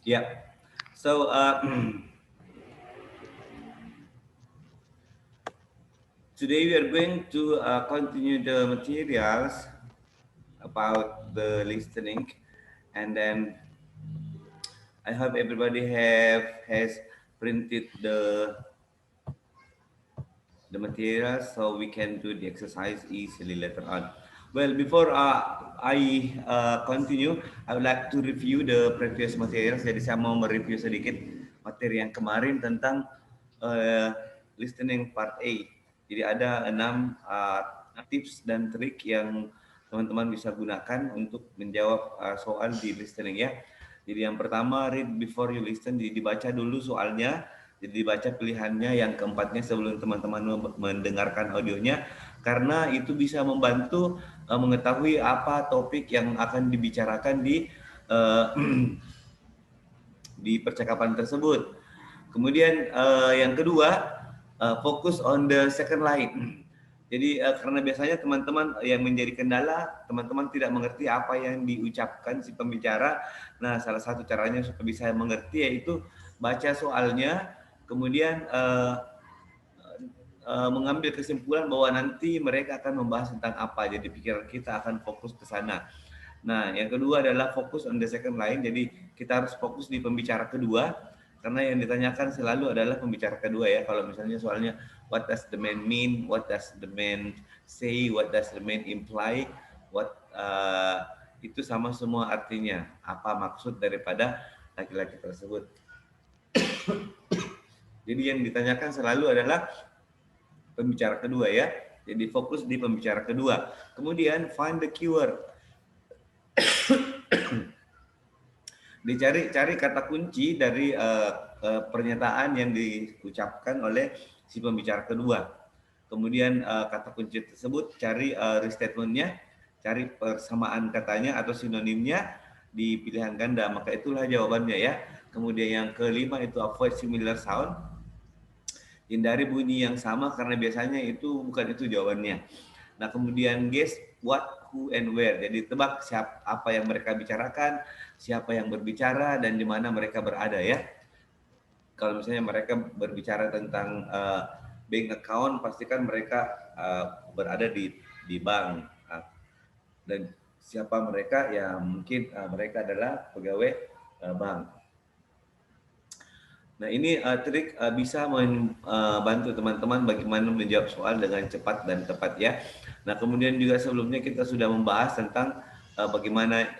Yeah. So today we are going to continue the materials about the listening, and then I hope everybody has printed the materials so we can do the exercise easily later on. Well, before I continue, I would like to review the previous materials. Jadi saya mau mereview sedikit materi yang kemarin tentang uh, listening part A. Jadi ada 6 tips dan trik yang teman-teman bisa gunakan untuk menjawab soal di listening ya. Jadi yang pertama, read before you listen. Jadi dibaca dulu soalnya. Jadi dibaca pilihannya, yang keempatnya sebelum teman-teman mendengarkan audionya, karena itu bisa membantu mengetahui apa topik yang akan dibicarakan di percakapan tersebut. Kemudian yang kedua, fokus on the second line. Jadi karena biasanya teman-teman yang menjadi kendala, teman-teman tidak mengerti apa yang diucapkan si pembicara. Nah, salah satu caranya supaya bisa mengerti yaitu baca soalnya, kemudian mengambil kesimpulan bahwa nanti mereka akan membahas tentang apa. Jadi pikiran kita akan fokus ke sana. Nah, yang kedua adalah fokus on the second line. Jadi kita harus fokus di pembicara kedua, karena yang ditanyakan selalu adalah pembicara kedua ya. Kalau misalnya soalnya what does the man mean, what does the man say, what does the man imply, itu sama semua artinya. Apa maksud daripada laki-laki tersebut. Jadi yang ditanyakan selalu adalah pembicara kedua ya. Jadi fokus di pembicara kedua. Kemudian find the keyword. Cari kata kunci dari pernyataan yang diucapkan oleh si pembicara kedua. Kemudian kata kunci tersebut cari restatement-nya, cari persamaan katanya atau sinonimnya di pilihan ganda, maka itulah jawabannya ya. Kemudian yang kelima itu avoid similar sound. Hindari bunyi yang sama karena biasanya itu bukan itu jawabannya. Nah, kemudian guess what, who, and where. Jadi tebak siapa, apa yang mereka bicarakan, siapa yang berbicara, dan di mana mereka berada ya. Kalau misalnya mereka berbicara tentang bank account, pastikan mereka berada di bank. Dan siapa mereka? Ya mungkin mereka adalah pegawai bank. Nah, ini trik bisa membantu teman-teman bagaimana menjawab soal dengan cepat dan tepat ya. Nah, kemudian juga sebelumnya kita sudah membahas tentang bagaimana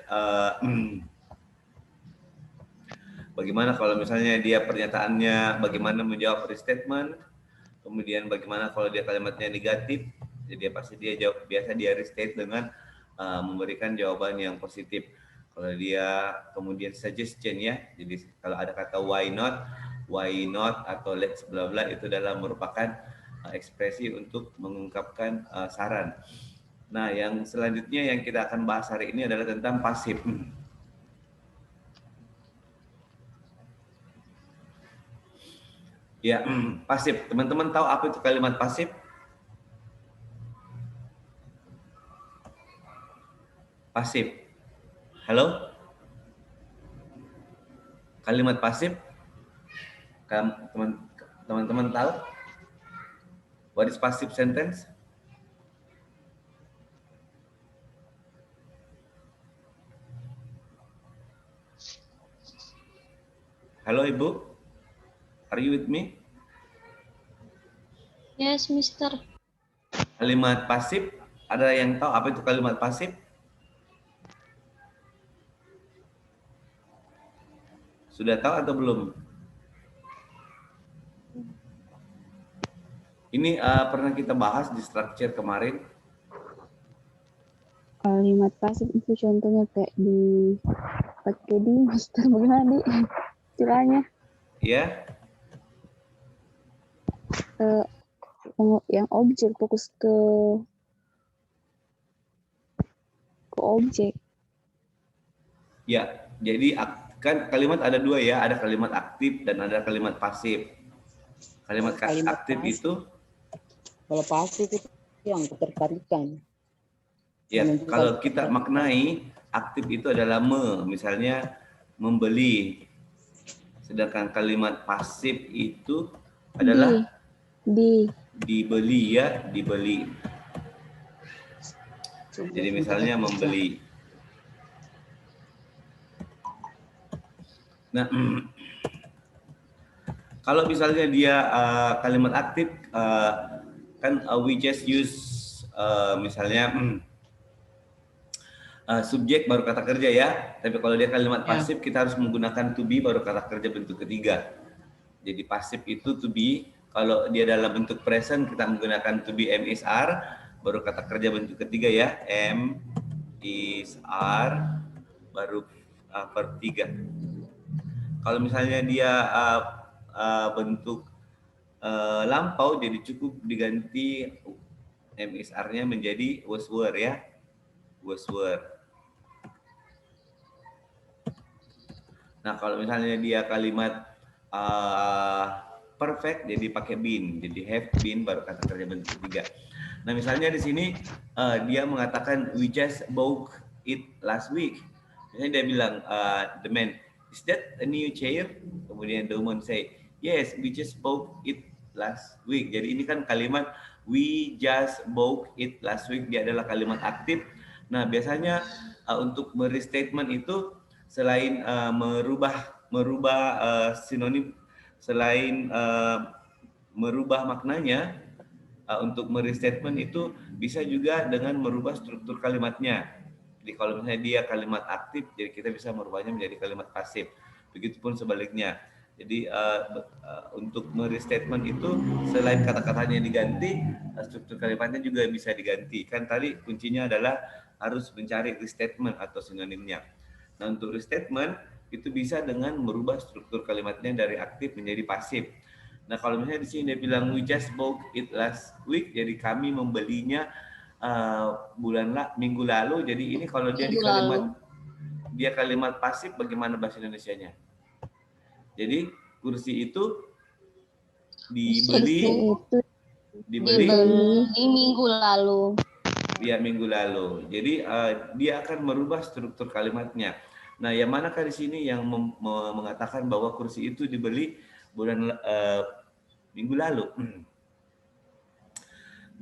kalau misalnya dia pernyataannya bagaimana menjawab restatement, kemudian bagaimana kalau dia kalimatnya negatif, jadi dia jawab biasa dia restate dengan memberikan jawaban yang positif. Kalau dia kemudian suggestion ya, jadi kalau ada kata why not atau let's bla bla, itu adalah merupakan ekspresi untuk mengungkapkan saran. Nah, yang selanjutnya yang kita akan bahas hari ini adalah tentang pasif. Ya, pasif. Teman-teman tahu apa itu kalimat pasif? Pasif. Halo? Kalimat pasif? Teman-teman tahu? What is passive sentence? Halo Ibu? Are you with me? Yes, Mister. Kalimat pasif, ada yang tahu apa itu kalimat pasif? Sudah tahu atau belum? Ini pernah kita bahas di structure kemarin. Kalimat pasif itu contohnya kayak pakai di Mister, bagaimana di istilahnya? Ya. Yang objek, fokus ke objek. Ya, jadi kan kalimat ada dua ya, ada kalimat aktif dan ada kalimat pasif. Kalimat aktif pasif itu, kalau pasif itu yang ketertarikan. Ya, kalau kita maknai aktif itu adalah misalnya membeli, Sedangkan kalimat pasif itu adalah dibeli ya, dibeli. Jadi misalnya membeli. Nah, kalau misalnya dia kalimat aktif, kan we just use misalnya subjek baru kata kerja ya. Tapi kalau dia kalimat pasif, kita harus menggunakan to be baru kata kerja bentuk ketiga. Jadi pasif itu to be. Kalau dia dalam bentuk present, kita menggunakan to be, am, is, are, baru kata kerja bentuk ketiga ya, am, is, are, baru verb 3. Kalau misalnya dia bentuk lampau, jadi cukup diganti am, is, are-nya menjadi was, were ya, was, were. Nah, kalau misalnya dia kalimat perfect, jadi pakai been, jadi have been baru kata kerja bentuk ketiga. Nah, misalnya di sini dia mengatakan we just bought it last week. Misalnya dia bilang the man, is that a new chair? Kemudian the woman say, yes, we just bought it last week. Jadi ini kan kalimat we just bought it last week, dia adalah kalimat aktif. Nah, biasanya untuk merestatement itu selain merubah sinonim, selain merubah maknanya, untuk merestatement itu bisa juga dengan merubah struktur kalimatnya. Jadi kalau misalnya dia kalimat aktif, jadi kita bisa merubahnya menjadi kalimat pasif. Begitupun sebaliknya. Jadi untuk merestatement itu selain kata-katanya diganti, struktur kalimatnya juga bisa diganti. Kan tadi kuncinya adalah harus mencari restatement atau sinonimnya. Nah, untuk restatement itu bisa dengan merubah struktur kalimatnya dari aktif menjadi pasif. Nah, kalau misalnya di sini dia bilang we just bought it last week, jadi kami membelinya minggu lalu. Jadi ini kalau dia di kalimat pasif, bagaimana bahasa Indonesianya? Jadi kursi itu dibeli minggu lalu. Ya, minggu lalu. Jadi dia akan merubah struktur kalimatnya. Nah, yang manakah di sini yang mengatakan bahwa kursi itu dibeli bulan minggu lalu?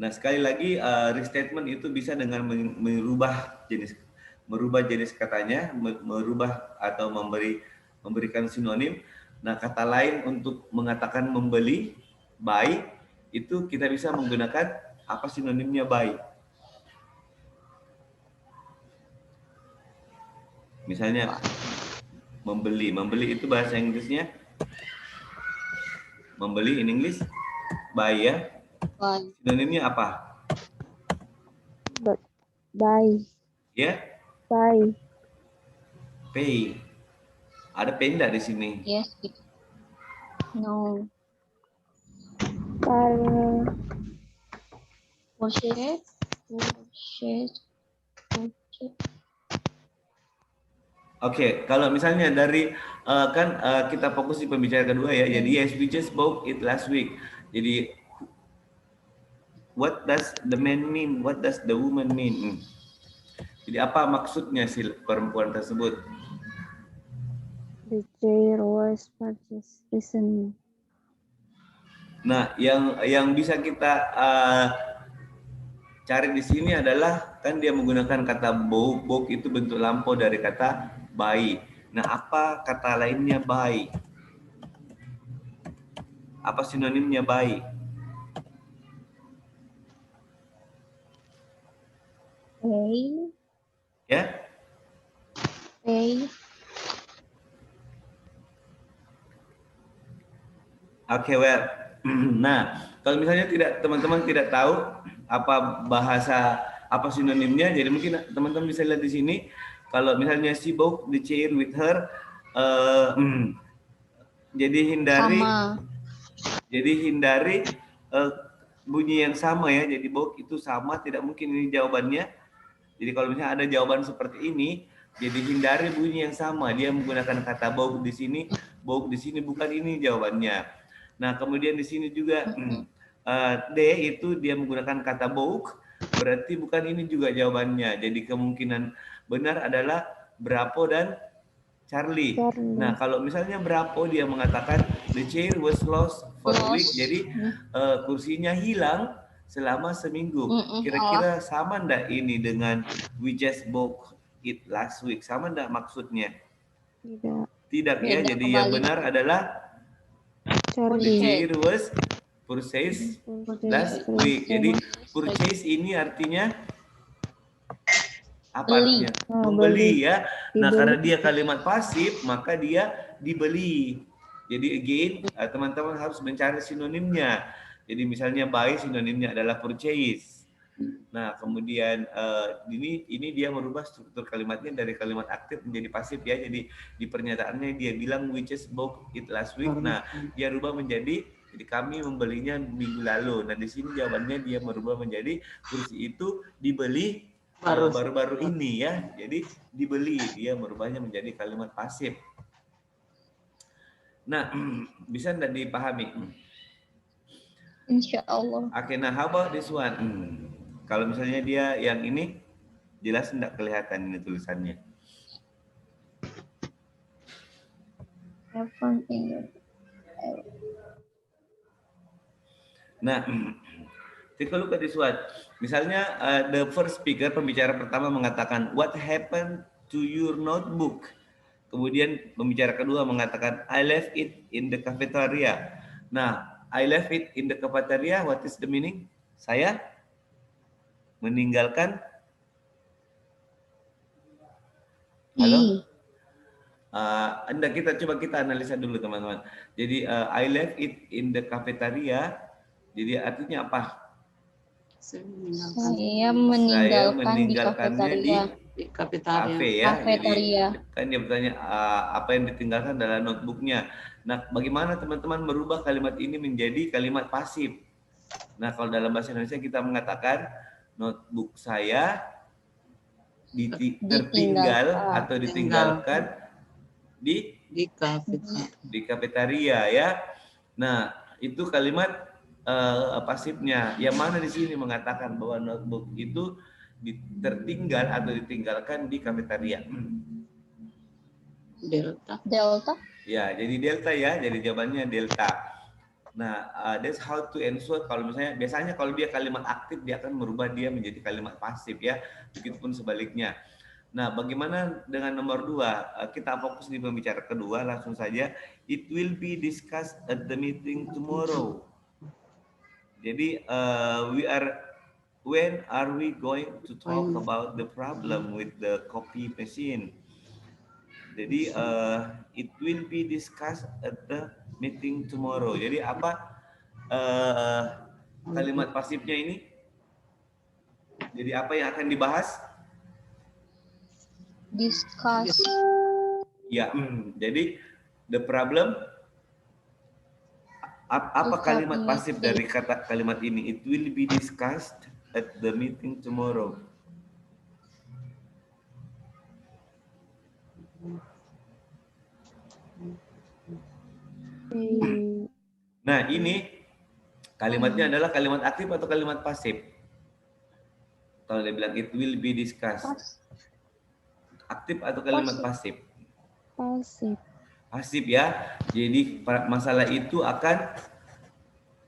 Nah, sekali lagi restatement itu bisa dengan merubah jenis katanya, merubah atau memberikan sinonim. Nah, kata lain untuk mengatakan membeli, buy, itu kita bisa menggunakan apa sinonimnya buy. Misalnya membeli itu bahasa Inggrisnya membeli, in English buy ya. Sinonimnya apa? Buy. Ya? Buy. Pay. Ada pay enggak di sini? Yes. No. Purchase. Oke, kalau misalnya dari kita fokus di pembicaraan kedua ya. Jadi yes, we just bought it last week. Jadi what does the man mean? What does the woman mean? Jadi apa maksudnya si perempuan tersebut? The chair was purchased recently. Nah, yang bisa kita cari di sini adalah kan dia menggunakan kata bought itu bentuk lampau dari kata buy. Nah, apa kata lainnya buy? Apa sinonimnya buy? Pay. Ya? Pay. Oke, well. Nah, kalau misalnya teman-teman tidak tahu apa sinonimnya, jadi mungkin teman-teman bisa lihat di sini. Kalau misalnya she bought the chair with her, jadi hindari bunyi yang sama ya. Jadi bought itu sama, tidak mungkin ini jawabannya. Jadi kalau misalnya ada jawaban seperti ini, jadi hindari bunyi yang sama. Dia menggunakan kata bought di sini bukan ini jawabannya. Nah, kemudian di sini juga D itu dia menggunakan kata bought, berarti bukan ini juga jawabannya. Jadi kemungkinan benar adalah berapa dan Charlie. Charlie. Nah, kalau misalnya Brapo dia mengatakan the chair was lost for a week, jadi kursinya hilang selama seminggu. Kira-kira sama ndak ini dengan we just bought it last week? Sama ndak maksudnya? Tidak. Tidak ya. Beda Jadi yang kembali. benar adalah the Charlie. chair was purchased last week. Jadi purchase ini artinya apa Beli. artinya? Membeli ya. Nah, Dibeli. karena dia kalimat pasif, maka dia dibeli. Jadi again, teman-teman harus mencari sinonimnya. Jadi misalnya buy sinonimnya adalah purchase. Nah, kemudian ini dia merubah struktur kalimatnya dari kalimat aktif menjadi pasif ya. Jadi di pernyataannya dia bilang we just bought it last week. Nah, dia rubah menjadi jadi kami membelinya minggu lalu. Nah, di sini jawabannya dia merubah menjadi kursi itu dibeli baru-baru ini ya. Jadi dibeli, dia merubahnya menjadi kalimat pasif. Nah, bisa enggak dipahami? Insya Allah. Oke, nah how about this one? Kalau misalnya dia yang ini jelas enggak kelihatan ini tulisannya. Nah, take a look at this one. Misalnya the first speaker, pembicara pertama mengatakan what happened to your notebook. Kemudian pembicara kedua mengatakan I left it in the cafeteria. Nah, I left it in the cafeteria, what is the meaning? Saya meninggalkan. Halo? Anda kita analisa dulu teman-teman. Jadi I left it in the cafeteria. Jadi artinya apa? Saya meninggalkannya di kafeteria. Kafe ya. Kafeteria. Jadi, kan dia bertanya apa yang ditinggalkan adalah notebooknya. Nah, bagaimana teman-teman merubah kalimat ini menjadi kalimat pasif? Nah, kalau dalam bahasa Indonesia kita mengatakan notebook saya tertinggal atau ditinggalkan di kafeteria ya. Nah, itu kalimat pasifnya. Yang mana di sini mengatakan bahwa notebook itu tertinggal atau ditinggalkan di kafeteria. Delta. Ya, jadi delta ya. Jadi jawabannya delta. Nah, that's how to answer. Kalau misalnya biasanya kalau dia kalimat aktif dia akan merubah dia menjadi kalimat pasif ya. Begitupun sebaliknya. Nah, bagaimana dengan nomor 2? Kita fokus di pembicara kedua langsung saja. It will be discussed at the meeting tomorrow. Jadi when are we going to talk about the problem with the copy machine? Jadi it will be discussed at the meeting tomorrow. Jadi apa kalimat pasifnya ini? Jadi apa yang akan dibahas? Discuss. Ya, jadi the problem. Apa kalimat pasif dari kata kalimat ini? It will be discussed at the meeting tomorrow. Nah, ini kalimatnya adalah kalimat aktif atau kalimat pasif? Kalau dia bilang it will be discussed. Aktif atau kalimat pasif? Pasif. Pasif ya. Jadi masalah itu akan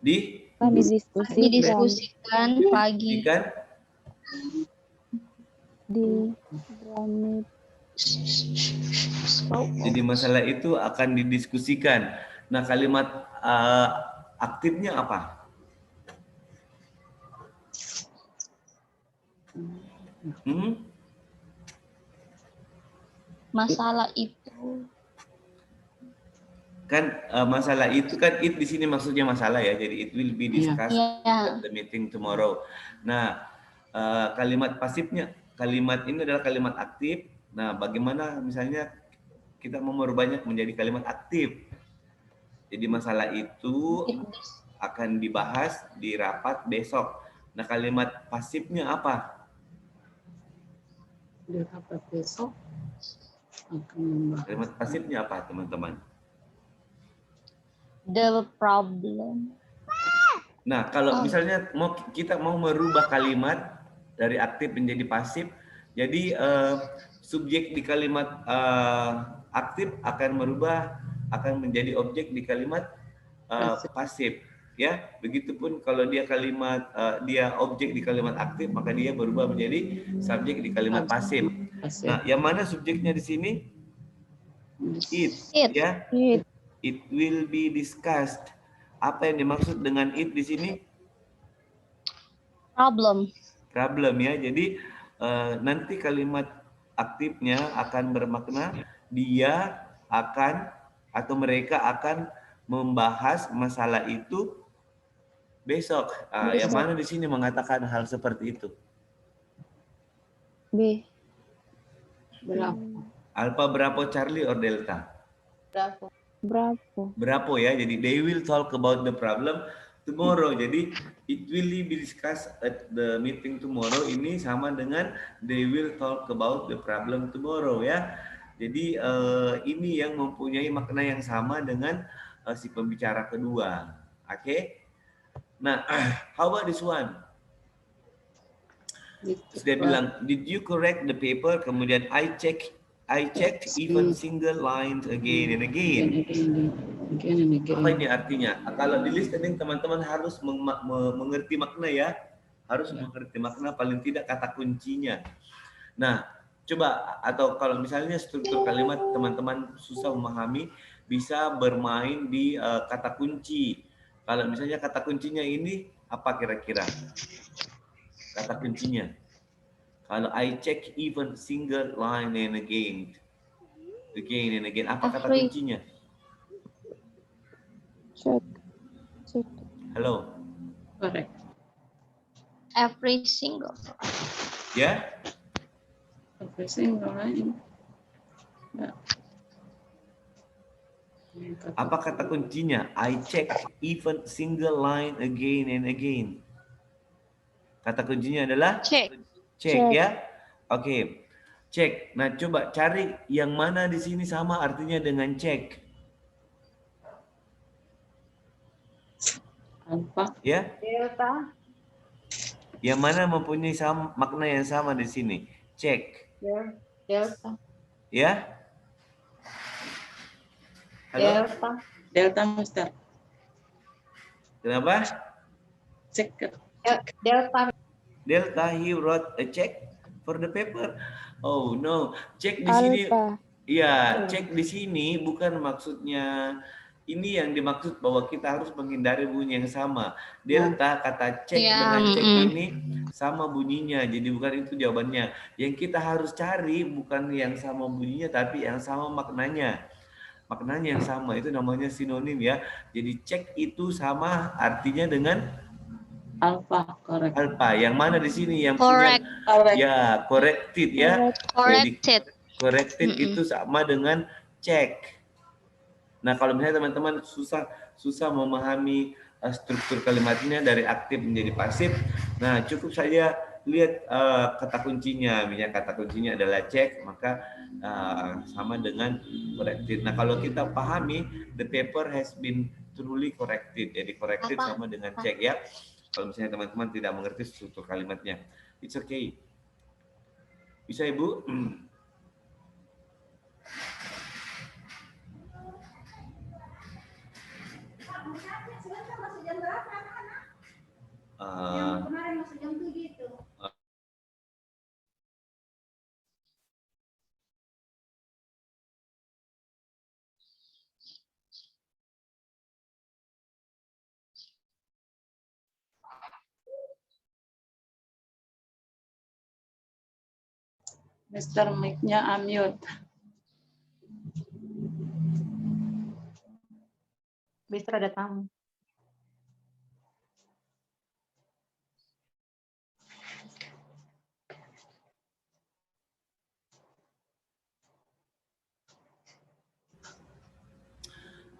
didiskusikan pagi. Jadi masalah itu akan didiskusikan. Nah, kalimat aktifnya apa? Masalah itu. Kan masalah itu kan it di sini maksudnya masalah ya. Jadi it will be discussed at the meeting tomorrow. Nah, kalimat pasifnya, kalimat ini adalah kalimat aktif. Nah, bagaimana misalnya kita mau merubahnya menjadi kalimat aktif? Jadi masalah itu akan dibahas di rapat besok. Nah, kalimat pasifnya apa? Di rapat besok. Kalimat pasifnya apa, teman-teman? The problem. Nah, kalau misalnya kita mau merubah kalimat dari aktif menjadi pasif, jadi subjek di kalimat aktif akan menjadi objek di kalimat pasif. Ya, begitupun kalau dia dia objek di kalimat aktif, maka dia berubah menjadi subjek di kalimat pasif. Nah, yang mana subjeknya di sini? It. Ya. It will be discussed. Apa yang dimaksud dengan it di sini? Problem ya. Jadi nanti kalimat aktifnya akan bermakna dia akan atau mereka akan membahas masalah itu besok. Yang mana di sini mengatakan hal seperti itu? B. Berapa? Alpha, Bravo, Charlie, or Delta? Bravo ya. Jadi they will talk about the problem tomorrow. Jadi it will be discussed at the meeting tomorrow. Ini sama dengan they will talk about the problem tomorrow ya. Jadi ini yang mempunyai makna yang sama dengan si pembicara kedua. Oke. Nah, how about this one? Sudah bilang, did you correct the paper? Kemudian I checked even single lines again and again. Apa ini artinya? Kalau di listening teman-teman harus mengerti makna ya. Harus mengerti makna, paling tidak kata kuncinya. Nah, coba atau kalau misalnya struktur kalimat teman-teman susah memahami, bisa bermain di kata kunci. Kalau misalnya kata kuncinya ini apa kira-kira? Kata kuncinya. Kalau I check even single line and again and again, apa kata kuncinya? Check. Halo. Correct. Every single. Ya? Every single line. Ya. Apa kata kuncinya? I check even single line again and again. Kata kuncinya adalah Check. Check ya. Oke. Check. Nah, coba cari yang mana di sini sama artinya dengan check. Alpha. Ya. Delta. Yang mana mempunyai makna yang sama di sini? Check. Delta. Ya. Halo? Delta, Mister. Kenapa? Cek. Delta. Delta, he wrote a check for the paper. Oh no, cek di sini. Iya, cek di sini bukan maksudnya ini yang dimaksud bahwa kita harus menghindari bunyi yang sama. Delta kata cek dengan cek ini sama bunyinya, jadi bukan itu jawabannya. Yang kita harus cari bukan yang sama bunyinya, tapi yang sama maknanya. Maknanya yang sama, itu namanya sinonim ya. Jadi cek itu sama artinya dengan Alpha, correct. Alpha. Yang mana di sini yang Correct. punya ya corrected ya. Corrected. Jadi, corrected itu sama dengan check. Nah, kalau misalnya teman-teman susah memahami struktur kalimatnya dari aktif menjadi pasif, nah cukup saja lihat kata kuncinya. Misalnya kata kuncinya adalah check, maka sama dengan corrected. Nah, kalau kita pahami the paper has been truly corrected. Jadi corrected sama dengan check ya. Kalau misalnya teman-teman tidak mengerti struktur kalimatnya, it's okay. Bisa Ibu? Kemarin masuk jam 7 itu. Mister, mic-nya unmute. Mister ada tamu.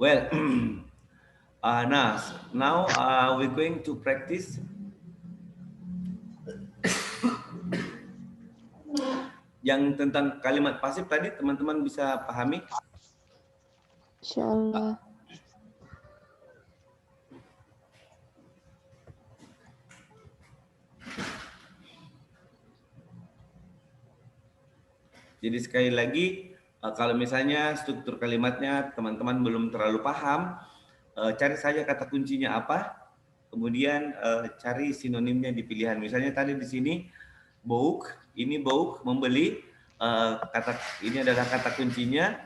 Well, now we're going to practice yang tentang kalimat pasif tadi teman-teman bisa pahami? Insyaallah. Jadi sekali lagi Kalau misalnya struktur kalimatnya teman-teman belum terlalu paham, cari saja kata kuncinya apa, kemudian cari sinonimnya di pilihan. Misalnya tadi di sini book, ini book membeli, kata ini adalah kata kuncinya,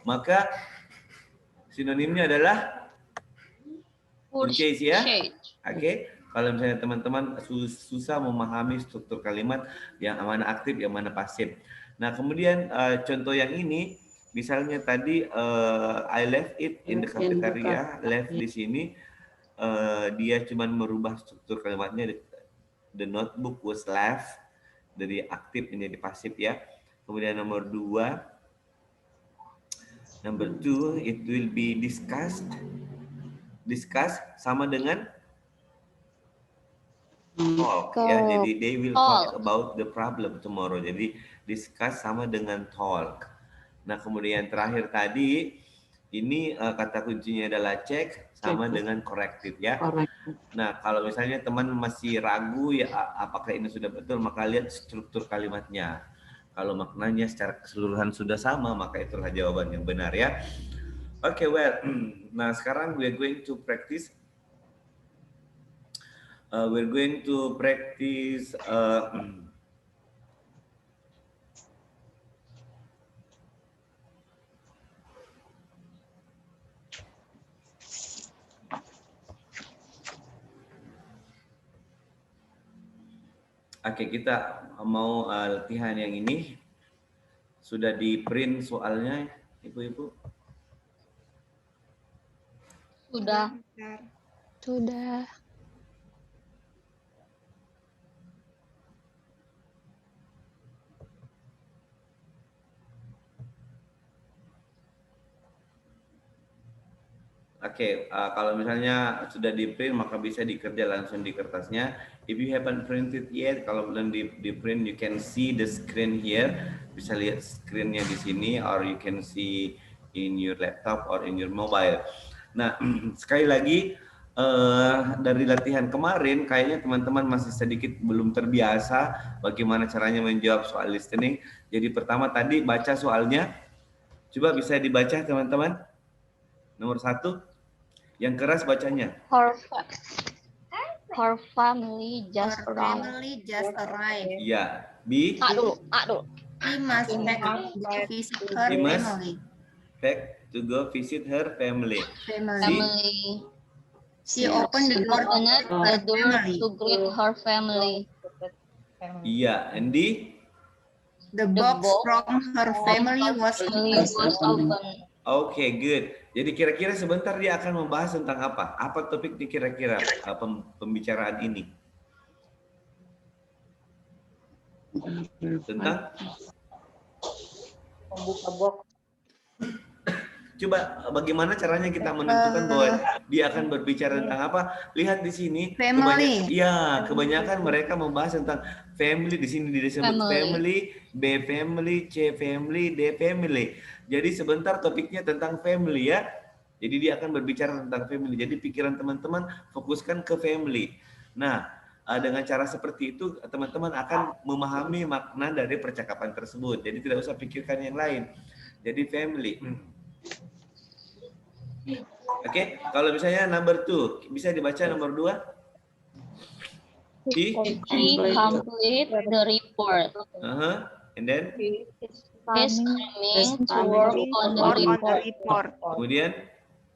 maka sinonimnya adalah purchase ya. Oke. Kalau misalnya teman-teman susah memahami struktur kalimat yang mana aktif, yang mana pasif. Nah, kemudian contoh yang ini, misalnya tadi I left it in the cafeteria, left di sini dia cuma merubah struktur kalimatnya, the notebook was left dari aktif menjadi pasif ya. Kemudian nomor 2, number 2 it will be discussed. Discuss sama dengan talk ya, jadi they will talk about the problem tomorrow. Jadi discuss sama dengan talk. Nah, kemudian terakhir tadi ini kata kuncinya adalah check sama dengan corrected ya. Nah, kalau misalnya teman masih ragu ya apakah ini sudah betul, maka lihat struktur kalimatnya. Kalau maknanya secara keseluruhan sudah sama, maka itulah jawaban yang benar ya. Okay, well, nah sekarang we're going to practice. We're going to practice Oke, kita mau latihan yang ini. Sudah di print soalnya, Ibu-ibu? Sudah. Sudah. Oke, kalau misalnya sudah di print maka bisa dikerja langsung di kertasnya. If you haven't printed yet, kalau belum di print, you can see the screen here. Bisa lihat screennya di sini, or you can see in your laptop or in your mobile. Nah, sekali lagi dari latihan kemarin, kayaknya teman-teman masih sedikit belum terbiasa bagaimana caranya menjawab soal listening. Jadi pertama tadi baca soalnya, coba bisa dibaca teman-teman. Nomor 1. Yang keras bacanya. Her family just arrived. Iya. B. A dulu. He must back to visit her He must family. back to go visit her family. Family. She opened the door Opened the door family. to greet her family. Iya. And D. The box from her family was open. Oke, good. Jadi kira-kira sebentar dia akan membahas tentang apa? Apa topik di kira-kira pembicaraan ini? Tentang? Membuka box. Coba bagaimana caranya kita menentukan bahwa dia akan berbicara tentang apa? Lihat di sini. Family. Kebanyakan mereka membahas tentang family. Di sini disebut family, B family, C family, D family. Jadi sebentar topiknya tentang family ya. Jadi dia akan berbicara tentang family. Jadi pikiran teman-teman fokuskan ke family. Nah, dengan cara seperti itu teman-teman akan memahami makna dari percakapan tersebut. Jadi tidak usah pikirkan yang lain. Jadi family. Oke, kalau misalnya number 2, bisa dibaca nomor 2? He complete the report. And then? He's coming to work on the report. Kemudian?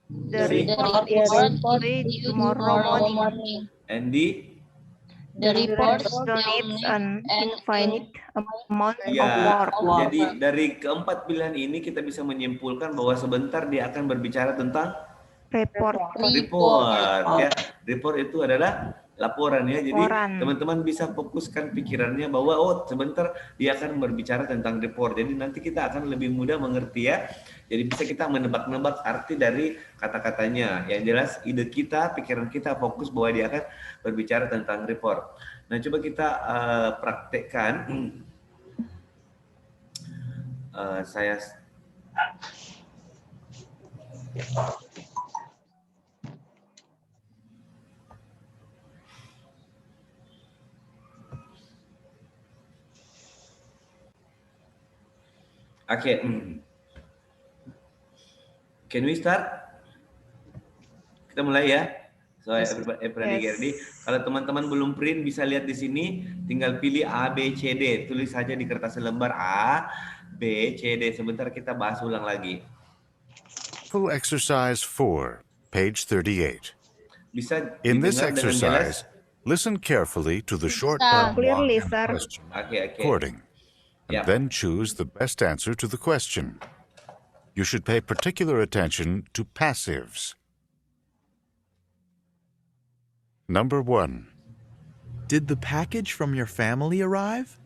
The report is due tomorrow morning. And the report donates an infinite amount of ya, work. jadi dari keempat pilihan ini kita bisa menyimpulkan bahwa sebentar dia akan berbicara tentang report ya. Report itu adalah laporan ya. Jadi teman-teman bisa fokuskan pikirannya bahwa oh sebentar dia akan berbicara tentang report. Jadi nanti kita akan lebih mudah mengerti ya. Jadi bisa kita menebak-nebak arti dari kata-katanya. Yang jelas ide kita, pikiran kita fokus bahwa dia akan berbicara tentang report. Nah, coba kita praktekkan. Saya Oke. Can we start? Kita mulai ya. So everybody Yes. get ready. Kalau teman-teman belum print bisa lihat di sini, tinggal pilih A, B, C, D. Tulis saja di kertas lembar A, B, C, D. Sebentar kita bahas ulang lagi. Full exercise 4, page 38. Bisa In this didengar dengan jelas? exercise, listen carefully to the short Bisa. Clearly, block sir. question Oke. recording, and Yap. then choose the best answer to the question. You should pay particular attention to passives. Number 1. Did the package from your family arrive?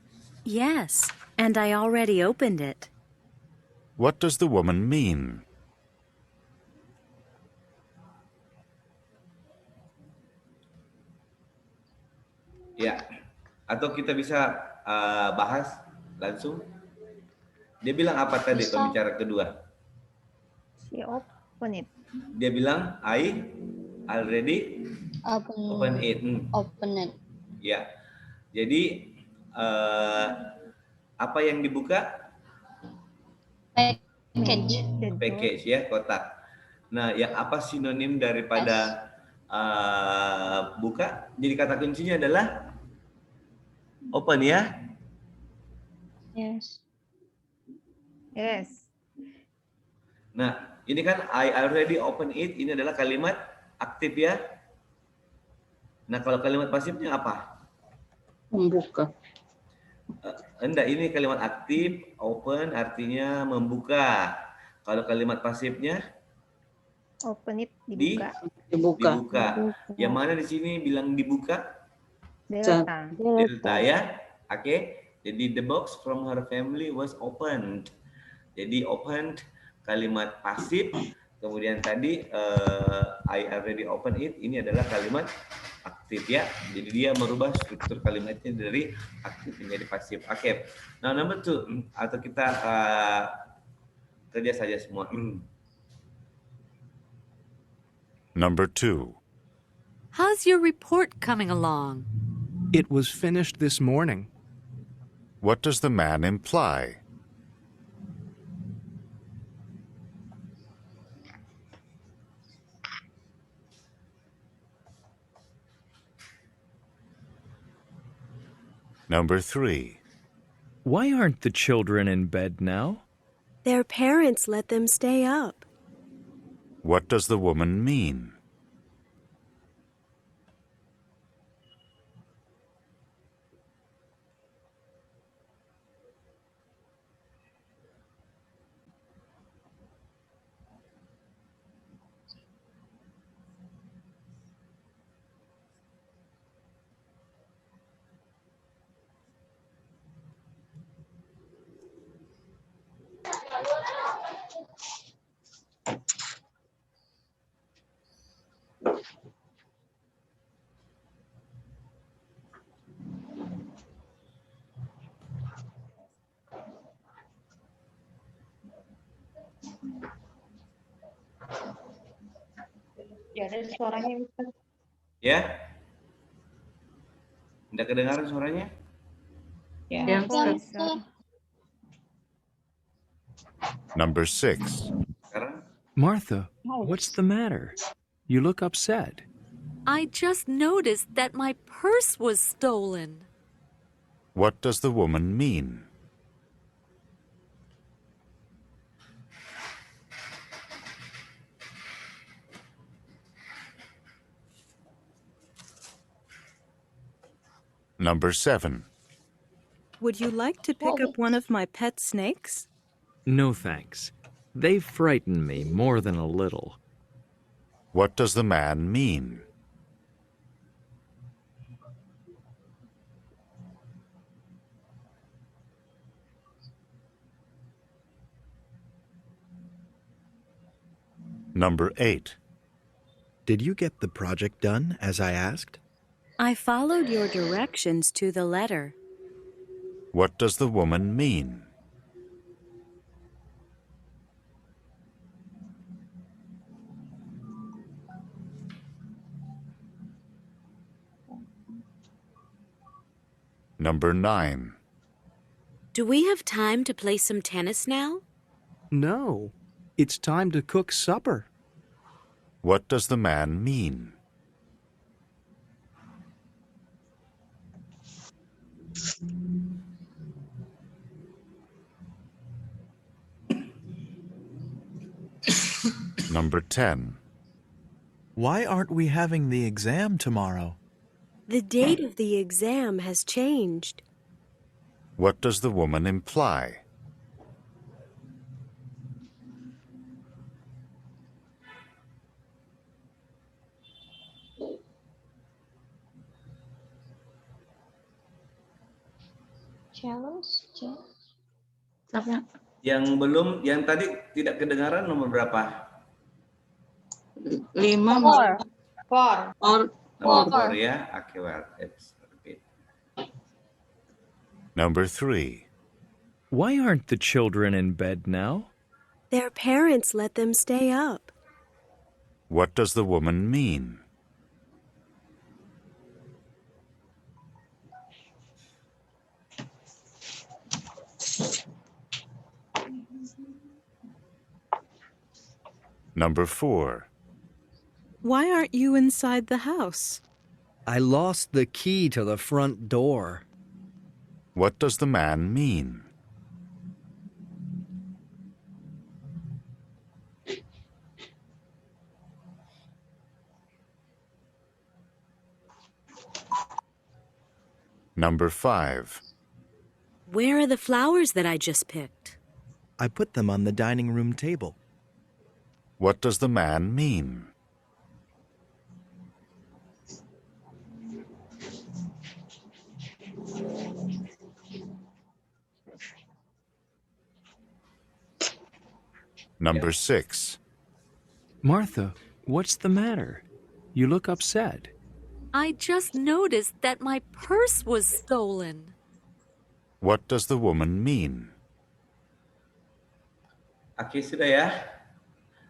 Yes, and I already opened it. What does the woman mean? Ya. Atau kita bisa bahas langsung. Dia bilang apa tadi Bisa. pembicara kedua? She open it. Dia bilang I already open it. Open it. Ya. Jadi apa yang dibuka? Package. The door. Package ya, kotak. Nah, ya apa sinonim daripada buka? Jadi kata kuncinya adalah open ya. Yes. Yes. Nah, ini kan I already open it, ini adalah kalimat aktif ya. Nah, kalau kalimat pasifnya apa? Membuka. Enggak, ini kalimat aktif, open artinya membuka. Kalau kalimat pasifnya Open it. Dibuka. Dibuka. dibuka. Yang mana di sini bilang dibuka? Delta. Delta ya. Oke. Jadi the box from her family was opened. Jadi opened kalimat pasif. Kemudian tadi I already open it, ini adalah kalimat aktif ya. Jadi dia merubah struktur kalimatnya dari aktif menjadi pasif. Oke. Nah, number 2 atau kita kerja saja semua. Number 2. How's your report coming along? It was finished this morning. What does the man imply? Number 3. Why aren't the children in bed now? Their parents let them stay up. What does the woman mean? Ya, ada suaranya, Mister. Ya. Tidak kedengaran suaranya? Ya. Ya, Yes, Mister. sir. Number 6. Sekarang Martha, what's the matter? You look upset. I just noticed that my purse was stolen. What does the woman mean? Number 7. Would you like to pick up one of my pet snakes? No thanks. They frighten me more than a little. What does the man mean? Number 8. Did you get the project done as I asked? I followed your directions to the letter. What does the woman mean? Number 9. Do we have time to play some tennis now? No, it's time to cook supper. What does the man mean? Number 10. Why aren't we having the exam tomorrow? The date of the exam has changed. What does the woman imply? Challenge. Apa? Yang tadi tidak kedengaran nomor berapa? 5. Four. Nomor 4 ya. Okay, well, let's repeat. Number 3. Why aren't the children in bed now? Their parents let them stay up. What does the woman mean? Number 4. Why aren't you inside the house? I lost the key to the front door. What does the man mean? Number 5. Where are the flowers that I just picked? I put them on the dining room table. What does the man mean? Number 6. Martha, what's the matter? You look upset. I just noticed that my purse was stolen. What does the woman mean? Oke, sudah ya.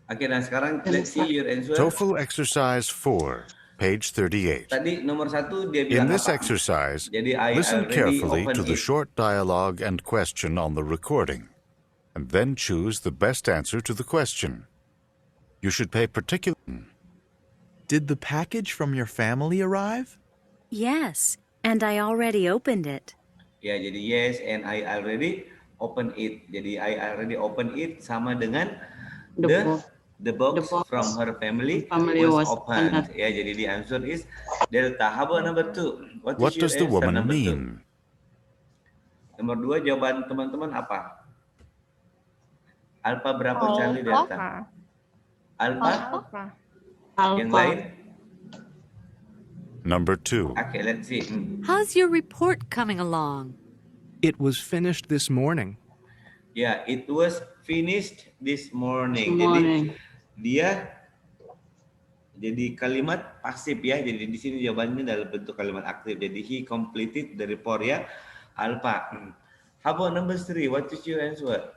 Oke, nah sekarang let's see your answer. TOEFL exercise 4, page 38. Tadi nomor 1 dia In bilang this apa? exercise, Jadi I listen already carefully opened to the it. short dialogue and question on the recording, and then choose the best answer to the question. You should pay particular... Did the package from your family arrive? Yes, and I already opened it. Ya, jadi yes and I already open it. Jadi I already open it sama dengan the box from her family was opened. Ya, jadi the answer is Delta. How about number 2? What does the woman mean? Nomor 2 jawaban teman-teman apa? Alpha berapa Charlie Delta? Alpha? Yang lain? Number 2. Okay, let's see. How's your report coming along? It was finished this morning. Ya, it was finished this morning. Jadi jadi kalimat pasif ya. Jadi di sini jawabannya dalam bentuk kalimat aktif. Jadi he completed the report ya. Alpha. How about number 3? What is your answer?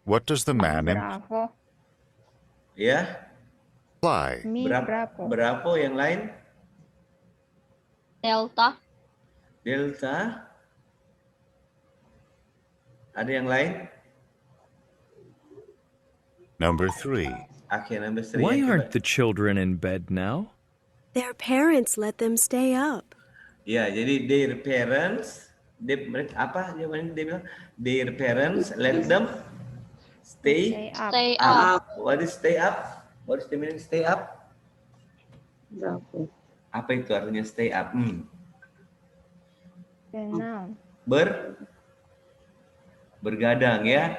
What does the man Bravo. Ya. imply? Bravo. Berapa yang lain? Delta. Delta. Ada yang lain? Number 3. Okay, number 3. Why aren't the children in bed now? Their parents let them stay up. Ya, jadi their parents, apa jawabannya dia bilang? Their parents let them stay up. What is stay up? What is the meaning stay up? Apa itu artinya stay up? Noun. Bergadang ya.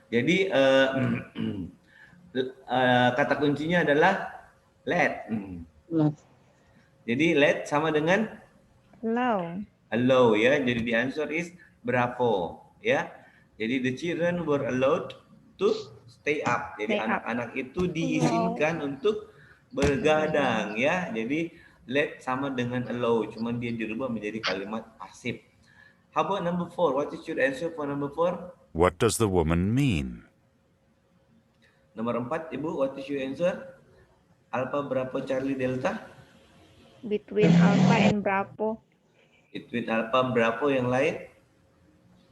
Jadi kata kuncinya adalah let. Jadi let sama dengan allow ya. Jadi the answer is bravo ya. Jadi the children were allowed to stay up. Jadi anak-anak itu diizinkan untuk bergadang ya. Jadi let sama dengan allow, cuman dia dirubah menjadi kalimat pasif. How about number 4? What is your answer for number 4? What does the woman mean? Nomor 4, Ibu, what is your answer? Alpha, Bravo, Charlie, Delta? Between Alpha and Bravo. Between Alpha, Bravo, yang lain?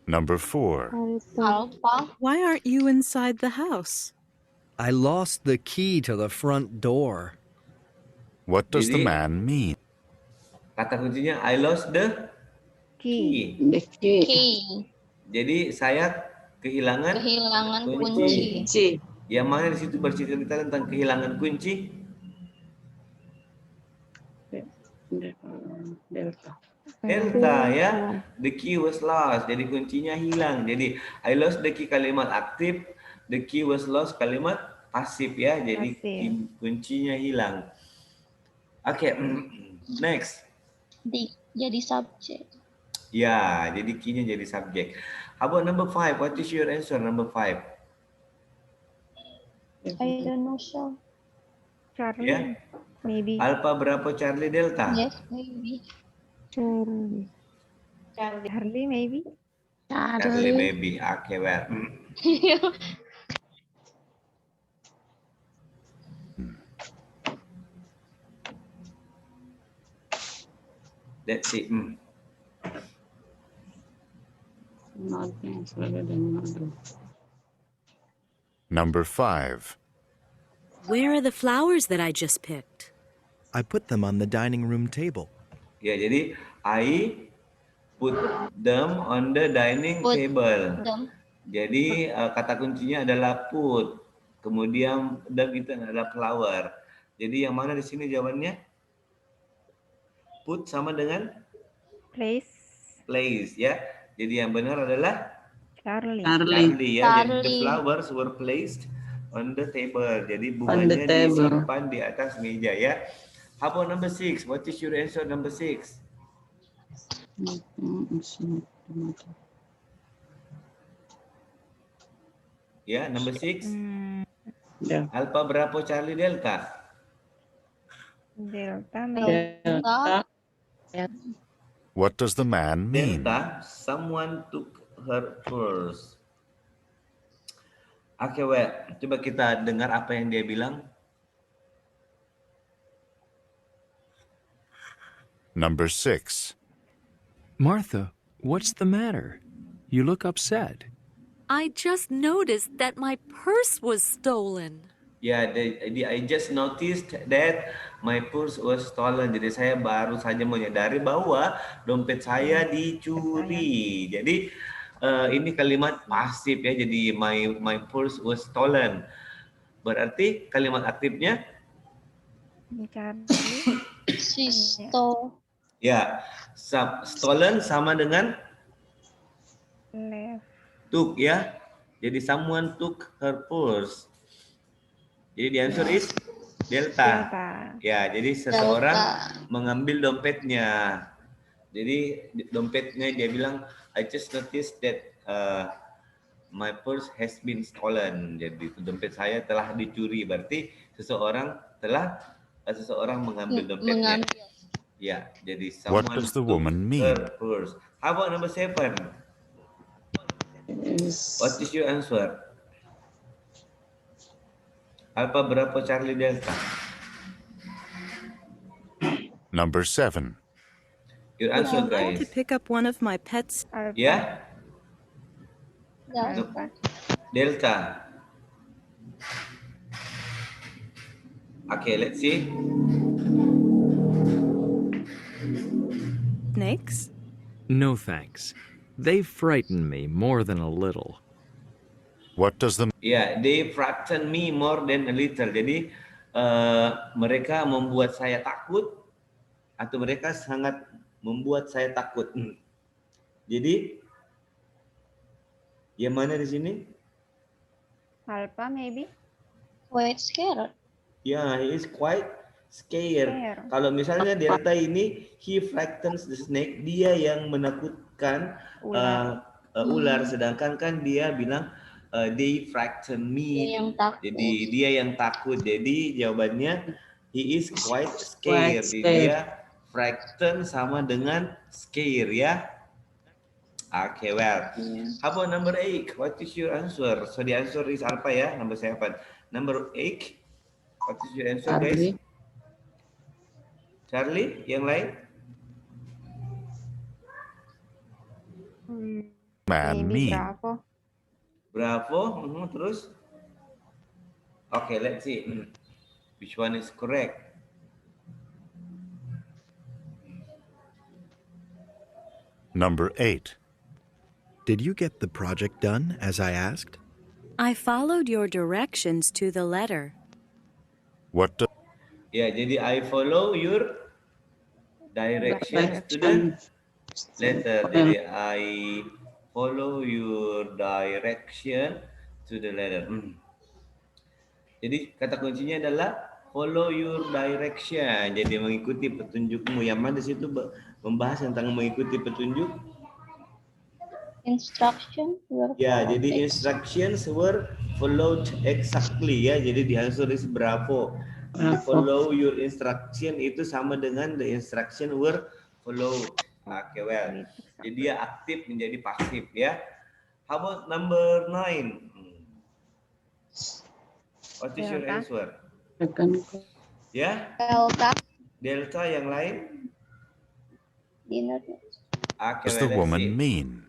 Number 4. Alpha. Why aren't you inside the house? I lost the key to the front door. What does the Jadi- man mean? Kata kuncinya I lost the key. The key. Key. Jadi saya kehilangan Kehilangan kunci. kunci. Yang mana di situ bercerita tentang kehilangan kunci? Delta. Delta ya. The key was lost. Jadi kuncinya hilang. Jadi I lost the key kalimat aktif, the key was lost kalimat pasif ya. Jadi Pasif. kuncinya hilang. Oke, next. Jadi subjek. Ya, jadi key-nya jadi subjek. How about number 5? What is your answer number 5? I don't know, so. Charlie, Ya. maybe. Alpha berapa Charlie Delta? Yes, maybe. Charlie. Charlie, maybe. Charlie maybe. Oke, well. Let's see. Number 5. Where are the flowers that I just picked? I put them on the dining room table. Ya, jadi I put them on the dining Put table. them. Jadi kata kuncinya adalah put. Kemudian them itu adalah flower. Jadi yang mana di sini jawabannya? Put sama dengan Place. place ya. Jadi yang benar adalah Charlie. Charlie ya. Jadi the Charlie. flowers were placed on the table. Jadi On the bunganya table. disimpan di atas meja ya. How about number 6? What is your answer number 6? Ya, number 6. Alpha berapa Charlie Delta? Delta, maybe. Delta. What does the man mean? Delta, someone took her purse. Oke, well, coba kita dengar apa yang dia bilang. Number 6. Martha, what's the matter? You look upset. I just noticed that my purse was stolen. Ya, I just noticed that my purse was stolen. Jadi saya baru saja menyadari bahwa dompet saya dicuri. Jadi ini kalimat pasif ya. Jadi my purse was stolen. Berarti kalimat aktifnya? Charlie. She stole. Ya, stolen sama dengan Left. took ya. Jadi someone took her purse. Jadi the answer is Delta. Delta. Ya, jadi seseorang mengambil dompetnya. Jadi dompetnya dia bilang I just noticed that my purse has been stolen. Jadi dompet saya telah dicuri. Berarti seseorang mengambil dompetnya. Mengambil. Ya, jadi What someone does the took woman mean? her purse. How about number 7? What is your answer? Alpha berapa Charlie Delta? Number 7. Your answer, Would you like to guys. pick up one of my pets? Alpha. Ya, Delta. Delta. Okay, let's see. Snakes? No thanks. They frighten me more than a little. What does the Ya, they frighten me more than a little. Jadi mereka membuat saya takut atau mereka sangat membuat saya takut. Jadi yang mana di sini? Alpha, maybe. Quite scared. Ya, he is quite scared. Scared. Kalau misalnya Delta ini, he frightens the snake, dia yang menakutkan ular, sedangkan kan dia bilang they frighten me. Dia yang takut. Jadi dia yang takut. Jadi jawabannya he is quite scared. Quite Jadi scared. dia frighten sama dengan scare ya. Okay, well. How about number 8? What is your answer? So the answer is Alpha ya, number 7. Number 8. What is your answer, guys? Charlie, yang lain? man Maybe mean? bravo. Bravo. Terus? Okay, let's see. Which one is correct? Number 8. Did you get the project done as I asked? I followed your directions to the letter. What do Ya, jadi I follow your directions to the letter. Jadi I follow your direction to the letter. Jadi kata kuncinya adalah follow your direction. Jadi mengikuti petunjukmu. Yang mana di situ membahas tentang mengikuti petunjuk. Instruction were Ya, followed. jadi instructions were followed exactly ya. Jadi the answer is bravo. Follow your instruction itu sama dengan the instruction were followed. Okay, well. Jadi dia aktif menjadi pasif ya. How about number 9? What is your answer? Ya? Delta. Delta yang lain? Dinner. Okay, does the well, let's woman see. mean?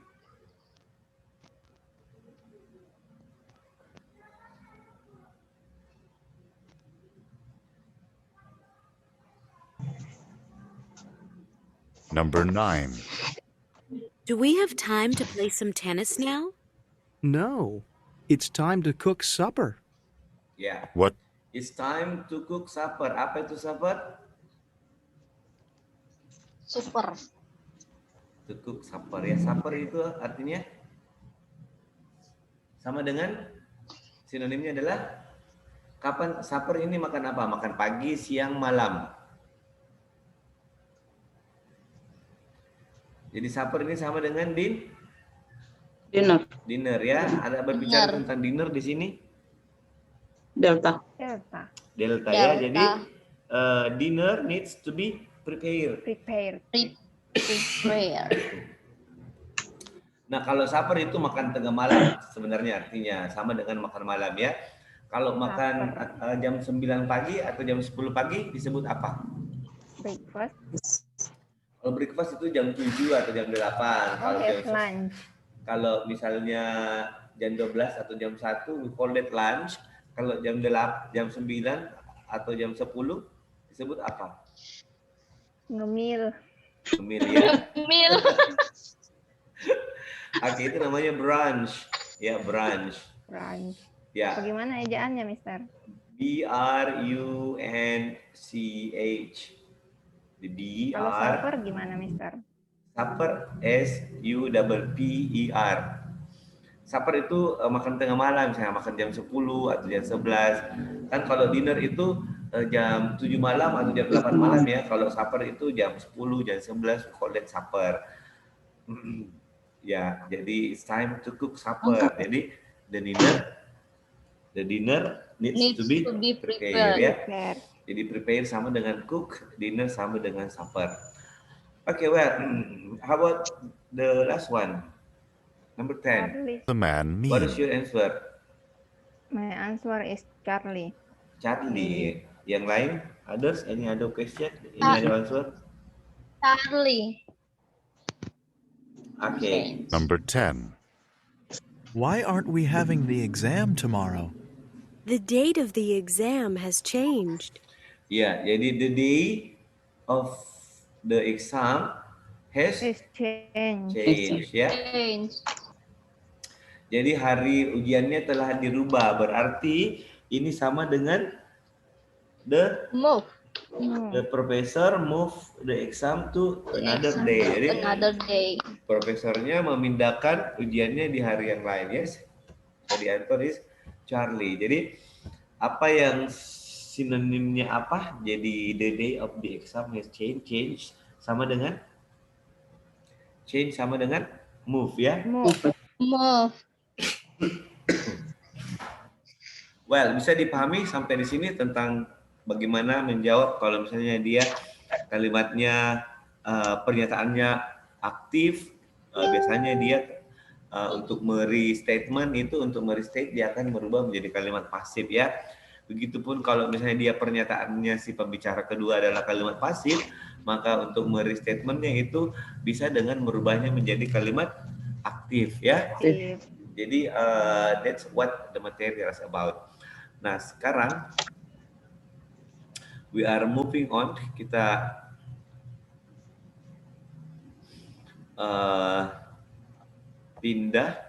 Number 9. Do we have time to play some tennis now? No, it's time to cook supper. Ya. What It's time to cook supper. Apa itu supper? Super. To cook supper ya. Supper itu artinya sama dengan sinonimnya adalah kapan supper ini makan apa? Makan pagi, siang, malam. Jadi supper ini sama dengan dinner ya. Ada berbicara tentang dinner di sini? Delta. Delta ya. Jadi dinner needs to be prepared. Prepare. Nah, kalau supper itu makan tengah malam sebenarnya artinya sama dengan makan malam ya. Kalau makan jam 9 pagi atau jam 10 pagi disebut apa? Breakfast. Kalau breakfast itu jam 7 atau jam 8. Kalau Lunch. kalau misalnya jam 12 atau jam 1 we call it lunch. Kalau jam 8, jam 9 atau jam 10 disebut apa? Ngemil. Ngemil ya. Meal. Oke, itu namanya brunch. Ya, brunch. Brunch. Ya. Bagaimana ejaannya, Mister? BRUNCH. The Kalau BR. supper gimana, Mister? Supper SUPPER. Supper itu makan tengah malam, misalnya makan jam 10 atau jam 11. Kan kalau dinner itu jam 7 malam atau jam 8 malam ya. Kalau supper itu jam 10, jam 11, we call it supper. Ya, jadi it's time to cook supper. Jadi the dinner needs to be prepared ya. Jadi prepare sama dengan cook, dinner sama dengan supper. Okay, well, how about the last one? Number 10. the man mean? What is your answer? My answer is Charlie. Charlie. Yang lain? Others? Any other question? Any other answer? Charlie. Okay. Number 10. Why aren't we having the exam tomorrow? The date of the exam has changed. Ya, jadi the day of the exam has Change. changed ya. Change. Jadi hari ujiannya telah dirubah. Berarti ini sama dengan the Move. professor move the exam to another day. Jadi Another day. profesornya memindahkan ujiannya di hari yang lain, yes. Jadi answer is Charlie. Jadi apa yang sinonimnya apa? Jadi the day of the exam has changed sama dengan change sama dengan move ya. Move. Move. Well, bisa dipahami sampai di sini tentang bagaimana menjawab kalau misalnya dia kalimatnya pernyataannya aktif, biasanya dia untuk statement itu untuk restate dia akan merubah menjadi kalimat pasif ya. Begitupun kalau misalnya dia pernyataannya si pembicara kedua adalah kalimat pasif, maka untuk statementnya itu bisa dengan merubahnya menjadi kalimat aktif. aktif ya. Aktif. Jadi that's what the material is about. Nah, sekarang we are moving on. Kita pindah.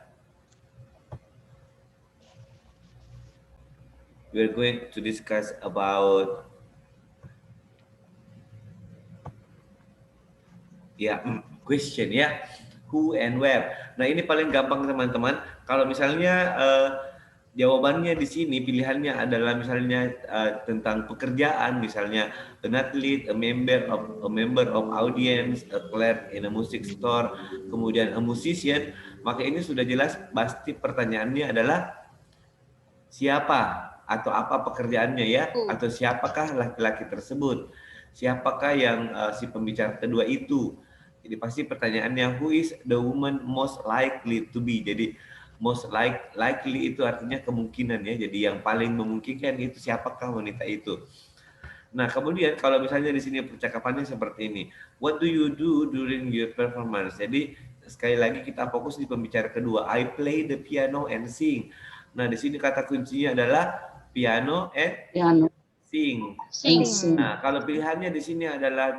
We are going to discuss about question ya, who and where. Nah, ini paling gampang teman-teman. Kalau misalnya jawabannya di sini pilihannya adalah misalnya tentang pekerjaan, misalnya an athlete, a member of audience, a clerk in a music store, kemudian a musician, maka ini sudah jelas pasti pertanyaannya adalah siapa atau apa pekerjaannya ya, atau siapakah laki-laki tersebut, siapakah yang si pembicara kedua itu. Jadi pasti pertanyaannya who is the woman most likely to be. Jadi most likely itu artinya kemungkinan ya. Jadi yang paling memungkinkan itu siapakah wanita itu. Nah, kemudian kalau misalnya di sini percakapannya seperti ini. What do you do during your performance? Jadi sekali lagi kita fokus di pembicara kedua. I play the piano and sing. Nah, di sini kata kuncinya adalah piano and sing. Nah, kalau pilihannya di sini adalah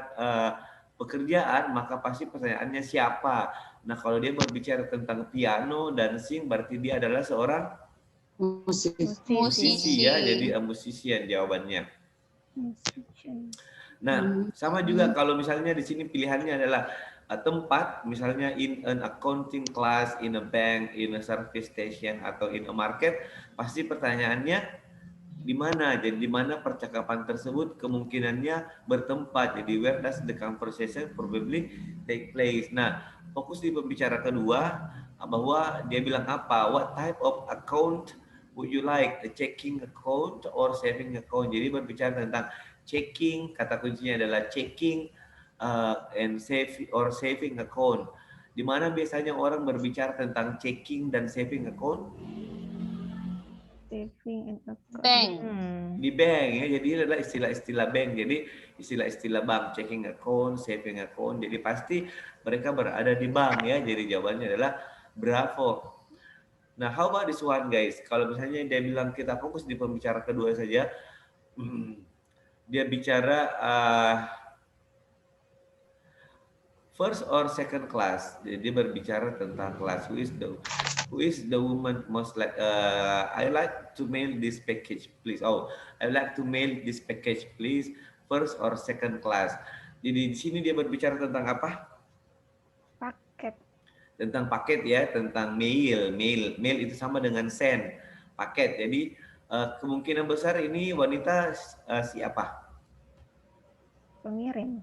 pekerjaan, maka pasti pertanyaannya siapa. Nah, kalau dia berbicara tentang piano dan sing, berarti dia adalah seorang musisi ya. Jadi musician jawabannya. Nah, sama juga kalau misalnya di sini pilihannya adalah tempat, misalnya in an accounting class, in a bank, in a service station, atau in a market, pasti pertanyaannya di mana. Jadi di mana percakapan tersebut kemungkinannya bertempat. Jadi where does the conversation probably take place. Nah, fokus di pembicara kedua bahwa dia bilang apa? What type of account would you like? A checking account or saving account? Jadi berbicara tentang checking, kata kuncinya adalah checking and saving account. Di mana biasanya orang berbicara tentang checking dan saving account? Saving account. Bank. Di bank ya. Jadi ini adalah istilah-istilah bank. Jadi istilah-istilah bank, checking account, saving account. Jadi pasti mereka berada di bank ya. Jadi jawabannya adalah bravo. Nah, how about this one guys? Kalau misalnya dia bilang kita fokus di pembicara kedua saja, dia bicara first or second class. Jadi berbicara tentang kelas. Who is the woman most like? I like to mail this package, please. Oh, I like to mail this package, please. First or second class. Jadi di sini dia berbicara tentang apa? Paket. Tentang paket ya, tentang mail. Mail itu sama dengan send, paket. Jadi kemungkinan besar ini wanita siapa? Pengirim.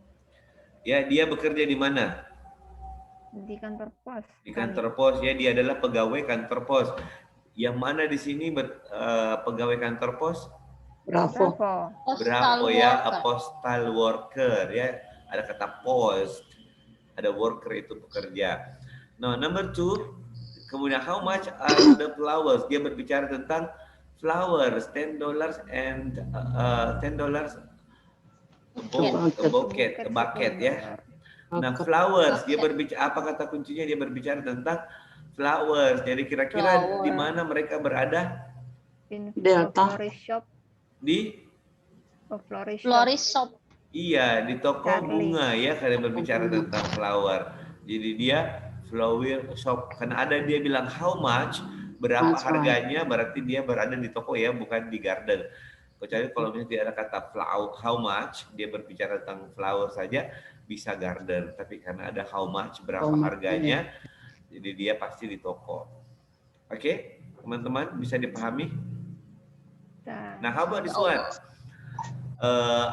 Ya, dia bekerja di mana? Di kantor pos. Di kantor pos ya, dia adalah pegawai kantor pos. Yang mana di sini pegawai kantor pos? Bravo. Bravo ya, a postal worker ya. Ada kata post, ada worker itu pekerja. Nah, number 2, kemudian how much are the flowers? Dia berbicara tentang flowers, $10 and $10 a bucket ya. Nah, flowers, dia berbicara apa kata kuncinya? Dia berbicara tentang flowers. Jadi kira-kira di mana mereka berada? Delta. Shop. Di Florist shop. Iya, di toko bunga ya, karena berbicara tentang flower. Jadi dia flower shop. Karena ada dia bilang how much, berapa harganya, berarti dia berada di toko ya, bukan di garden. Kecuali kalau misalnya tidak ada kata how much, dia berbicara tentang flower saja, bisa garden. Tapi karena ada how much, berapa harganya, jadi dia pasti di toko. Oke, teman-teman bisa dipahami? Nah, how about this one?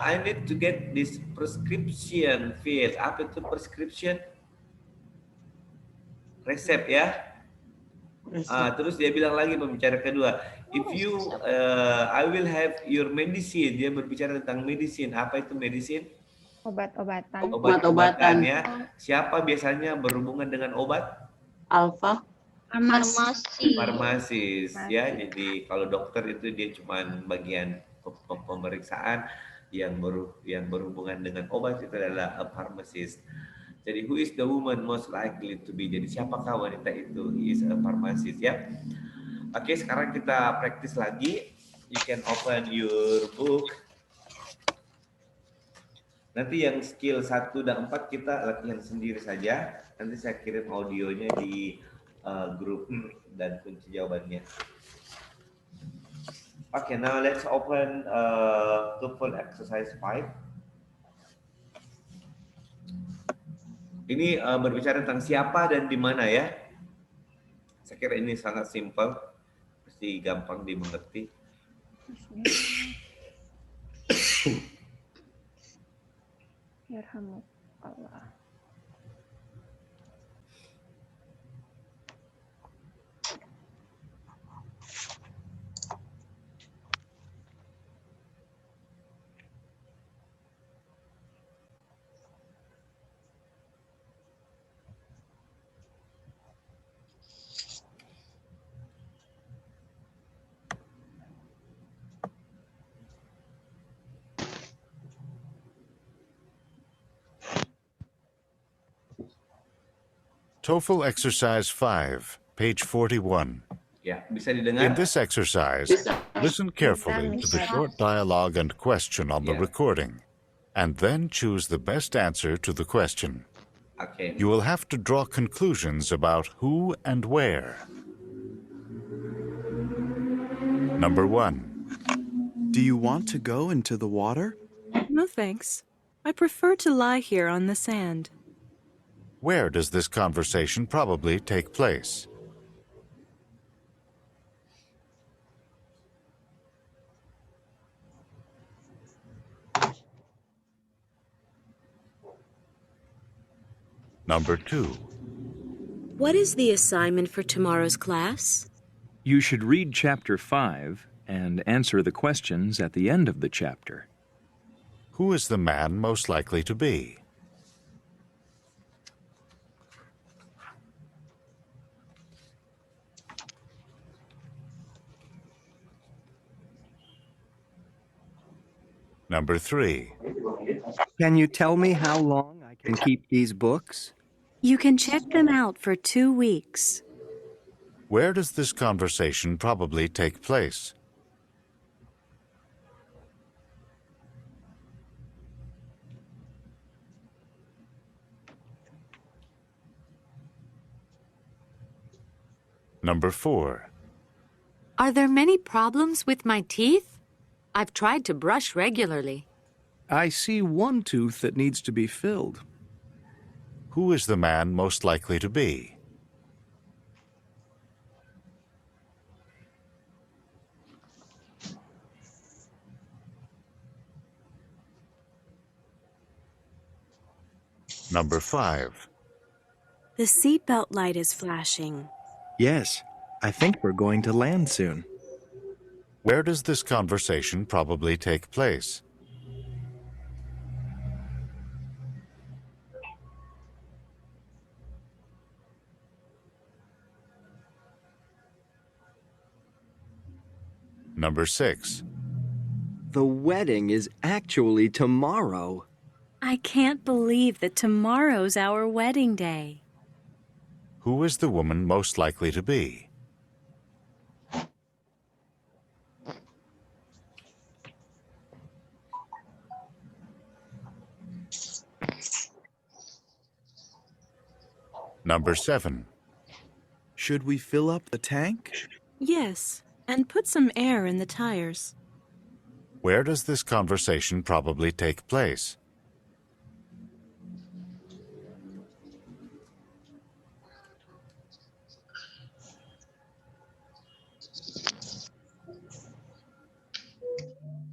I need to get this prescription filled. Apa itu prescription? Resep ya. Terus dia bilang lagi pembicara kedua, if you, I will have your medicine. Dia berbicara tentang medicine. Apa itu medicine? Obat-obatan. Obat-obatan ya. Siapa biasanya berhubungan dengan obat? Alfa. Farmasis ya. Jadi kalau dokter itu dia cuma bagian pemeriksaan, yang berhubungan dengan obat itu adalah a pharmacist. Jadi who is the woman most likely to be? Jadi siapakah wanita itu? He is a pharmacist ya. Oke, sekarang kita praktis lagi. You can open your book. Nanti yang skill 1 dan 4 kita latihan sendiri saja. Nanti saya kirim audionya di grup dan kunci jawabannya. Oke, now let's open TOEFL exercise 5. Ini berbicara tentang siapa dan di mana ya. Saya kira ini sangat simpel, pasti gampang dimengerti. Yarhamukallah. TOEFL exercise 5, page 41. Ya, bisa didengar. In this exercise, listen carefully to the short dialogue and question on the recording, and then choose the best answer to the question. Oke. You will have to draw conclusions about who and where. Number 1. Do you want to go into the water? No thanks. I prefer to lie here on the sand. Where does this conversation probably take place? Number 2. What is the assignment for tomorrow's class? You should read chapter 5 and answer the questions at the end of the chapter. Who is the man most likely to be? Number 3. Can you tell me how long I can keep these books? You can check them out for 2 weeks. Where does this conversation probably take place? Number 4. Are there many problems with my teeth? I've tried to brush regularly. I see one tooth that needs to be filled. Who is the man most likely to be? Number 5. The seatbelt light is flashing. Yes, I think we're going to land soon. Where does this conversation probably take place? Number 6. The wedding is actually tomorrow. I can't believe that tomorrow's our wedding day. Who is the woman most likely to be? Number 7. Should we fill up the tank? Yes, and put some air in the tires. Where does this conversation probably take place?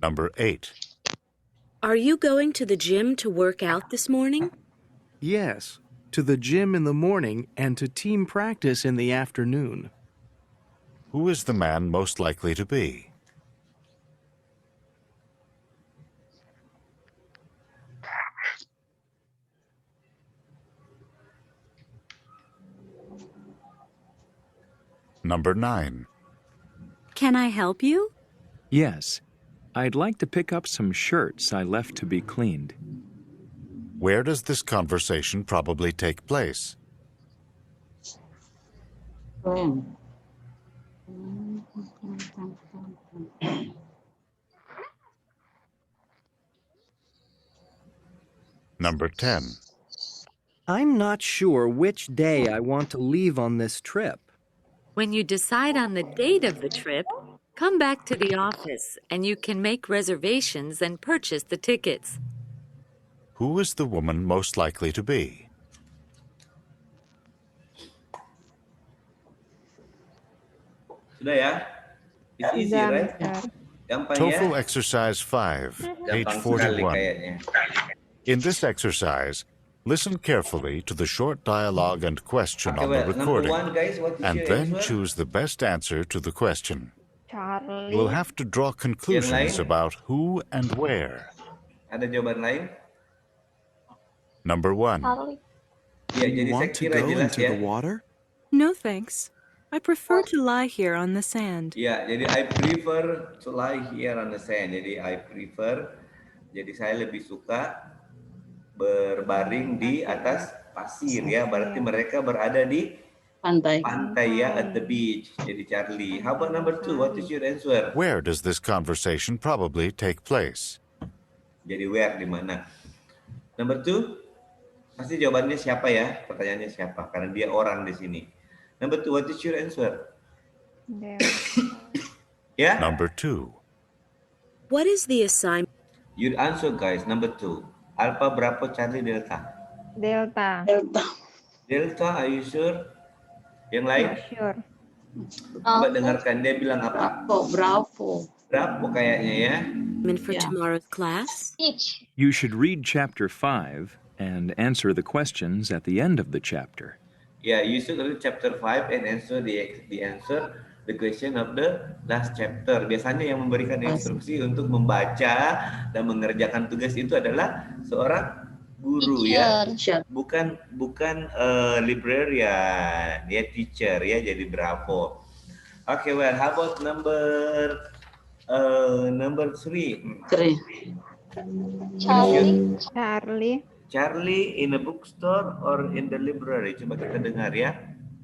Number 8. Are you going to the gym to work out this morning? Yes, to the gym in the morning and to team practice in the afternoon. Who is the man most likely to be? Number 9. Can I help you? Yes, I'd like to pick up some shirts I left to be cleaned. Where does this conversation probably take place? When? Number 10. I'm not sure which day I want to leave on this trip. When you decide on the date of the trip, come back to the office and you can make reservations and purchase the tickets. Who is the woman most likely to be? Sudah ya? It's easy, Sudah, right? Mister. Gampang TOEFL ya? exercise 5, page Gampang sekali 41. kayaknya. In this exercise, listen carefully to the short dialogue and question Okay, on the well, number recording, one, guys, what is and your then answer? choose the best answer to the question. Charlie. We'll have to draw conclusions lain? about who and where. Ada jawaban lain? Number 1. Charlie. Ya, You jadi saya want to kira go jelas into ya. the water? No thanks. I prefer to lie here on the sand. Ya, jadi I prefer to lie here on the sand. Jadi I prefer, jadi saya lebih suka berbaring di atas pasir ya. Berarti mereka berada di Pantai. pantai ya, at the beach. Jadi Charlie. How about number 2? What is your answer? Where does this conversation probably take place? Jadi where, di mana? Number 2, pasti jawabannya siapa ya? Pertanyaannya siapa? Karena dia orang di sini. Number 2, what is your answer? Ya? Number 2. What is the assignment? Your answer, guys. Number 2. Alpha, Bravo, Charlie, Delta. Delta. Delta. Delta, are you sure? Yang lain? Not sure. Coba dengarkan dia bilang apa? Bravo. Bravo kayaknya ya. For tomorrow's class? Each. You should read chapter 5 and answer the questions at the end of the chapter. Yeah, you should read chapter 5 and answer the question of the last chapter. Biasanya yang memberikan instruksi untuk membaca dan mengerjakan tugas itu adalah seorang guru ya, bukan librarian, dia teacher ya, jadi bravo. Okay, well, how about number 3? Charlie. Charlie in a bookstore or in the library? Coba kita dengar ya.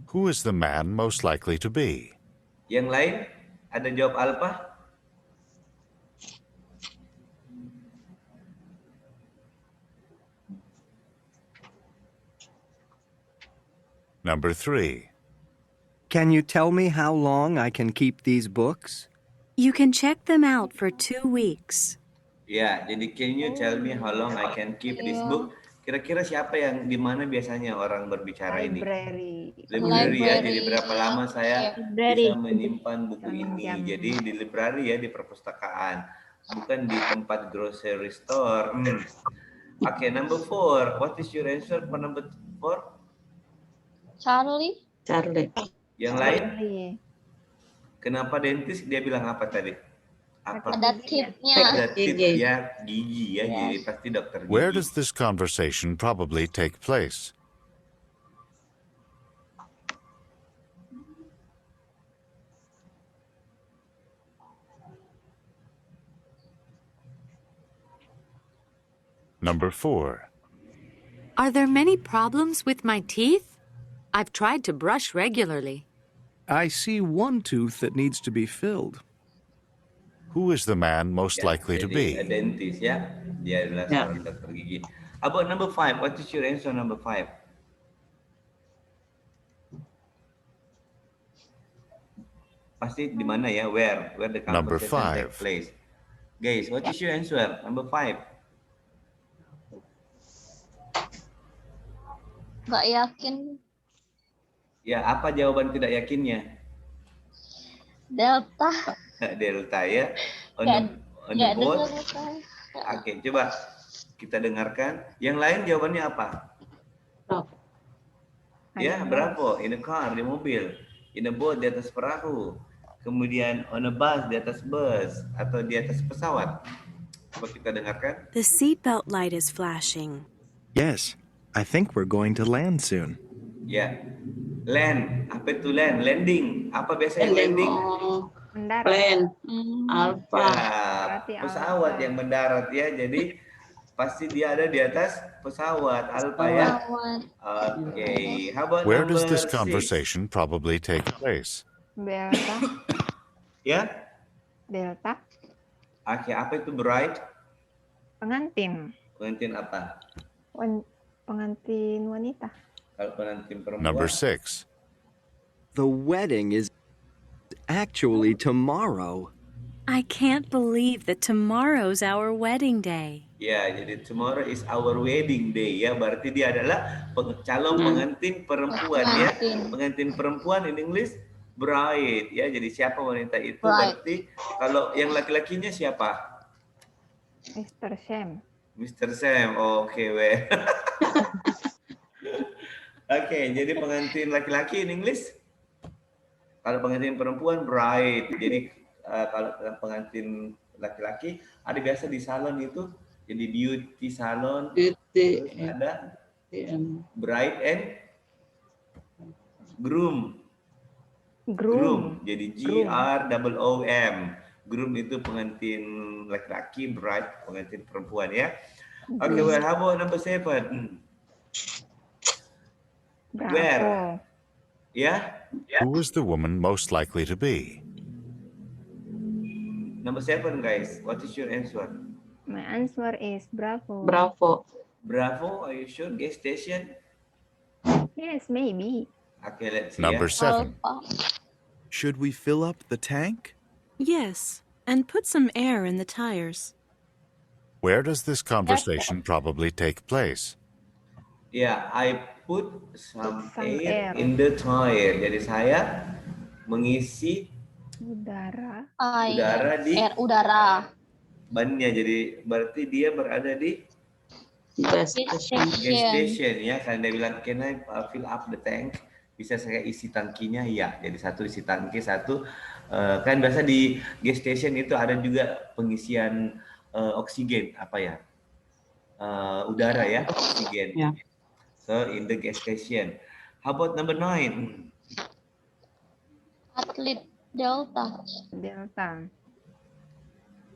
Who is the man most likely to be? Yang lain ada jawab Alpha? Number 3. Can you tell me how long I can keep these books? You can check them out for 2 weeks. Ya, jadi can you tell me how long I can keep this book? Kira-kira siapa yang di mana biasanya orang berbicara ini? Library ya. Jadi berapa lama saya bisa menyimpan buku ini? Jadi di library ya, di perpustakaan, bukan di tempat grocery store. Okay, number 4. What is your answer for number 4? Charlie. Yang lain? Kenapa dentist dia bilang apa tadi? Apa? Ada tipnya. Ada tip ya, gigi ya, jadi pasti dokter gigi. Where does this conversation probably take place? Number 4. Are there many problems with my teeth? I've tried to brush regularly. I see one tooth that needs to be filled. Who is the man most likely to be? A dentist ya, dia adalah seorang dokter gigi. About number 5, what is your answer number 5? Pasti di mana ya? Where the Number conversation 5. take place. Guys, what is your answer number 5? Nggak yakin. Ya, apa jawaban tidak yakinnya? Delta. Delta ya. On the boat. Oke, coba kita dengarkan. Yang lain jawabannya apa? Ya, Bravo. In a car, di mobil. In a boat, di atas perahu. Kemudian on a bus, di atas bus. Atau di atas pesawat. Coba kita dengarkan. The seatbelt light is flashing. Yes, I think we're going to land soon. Ya, land. Apa itu land? Landing. Apa biasanya landing? Plane. Alpha. Ya, pesawat yang mendarat ya. Jadi Pasti dia ada di atas pesawat, Alfa ya. Oke, how about Where does number this 6? conversation probably take place? Delta. Ya, Delta. oke, apa itu bride? Pengantin. Pengantin apa? Pengantin wanita. Kalau pengantin perempuan. Number 6. The wedding is actually tomorrow. I can't believe that tomorrow's our wedding day. Ya, jadi tomorrow is our wedding day ya. Berarti dia adalah calon pengantin perempuan ya. Pengantin perempuan in English bride ya. Jadi siapa wanita itu? Berarti kalau yang laki-lakinya siapa? Mr. Sam. Mr. Sam. Oke, weh. Oke, jadi pengantin laki-laki in English. Kalau pengantin perempuan bride. Jadi kalau pengantin laki-laki ada biasa di salon itu. Jadi beauty salon, terus ada bride and groom. Jadi GROOM. Groom itu pengantin laki-laki, bride pengantin perempuan ya. Oke, well, how about number 7? Where? Yeah? Who is the woman most likely to be? Number 7, guys. What is your answer? My answer is Bravo. Bravo. Bravo, are you sure? Gas station? Yes, maybe. Okay, let's see. Number 7. Should we fill up the tank? Yes, and put some air in the tires. Where does this conversation probably take place? Yeah, I put some air in the tire. Jadi saya mengisi Udara. di udara. bannya. Jadi berarti dia berada di Gas gas station ya. Karena dia bilang, can I fill up the tank? Bisa saya isi tangkinya? Ya. Jadi satu isi tangki, satu. Kan biasa di gas station itu ada juga pengisian oksigen. Apa ya? Udara ya, oksigen. Yeah. So in the gas station. How about number 9? Atlet Delta. Delta.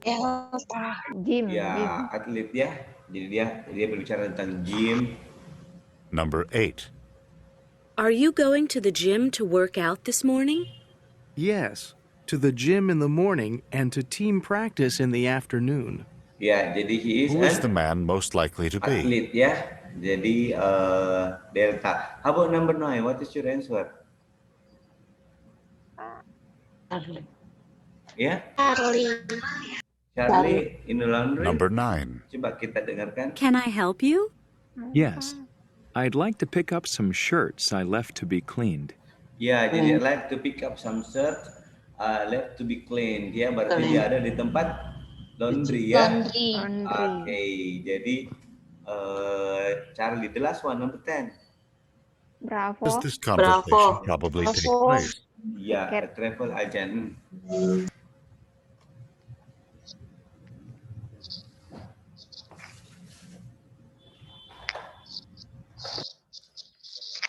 Delta. Gym. Ya, atlet ya. Jadi dia berbicara tentang gym. Number 8. Are you going to the gym to work out this morning? Yes, to the gym in the morning and to team practice in the afternoon. Ya, jadi he is Who is the man most likely to be? atlet ya. Jadi Delta. How about number 9? What is your answer? Ya, Charlie in the laundry. Number 9. Coba kita dengarkan. Can I help you? Yes. I'd like to pick up some shirts I left to be cleaned. Ya, jadi like to pick up some shirt, left to be cleaned. Ya, berarti dia ada di tempat laundry ya. Oke, jadi Charlie, the last one, number 10. Bravo. Does this conversation probably take place? Ya, travel agent.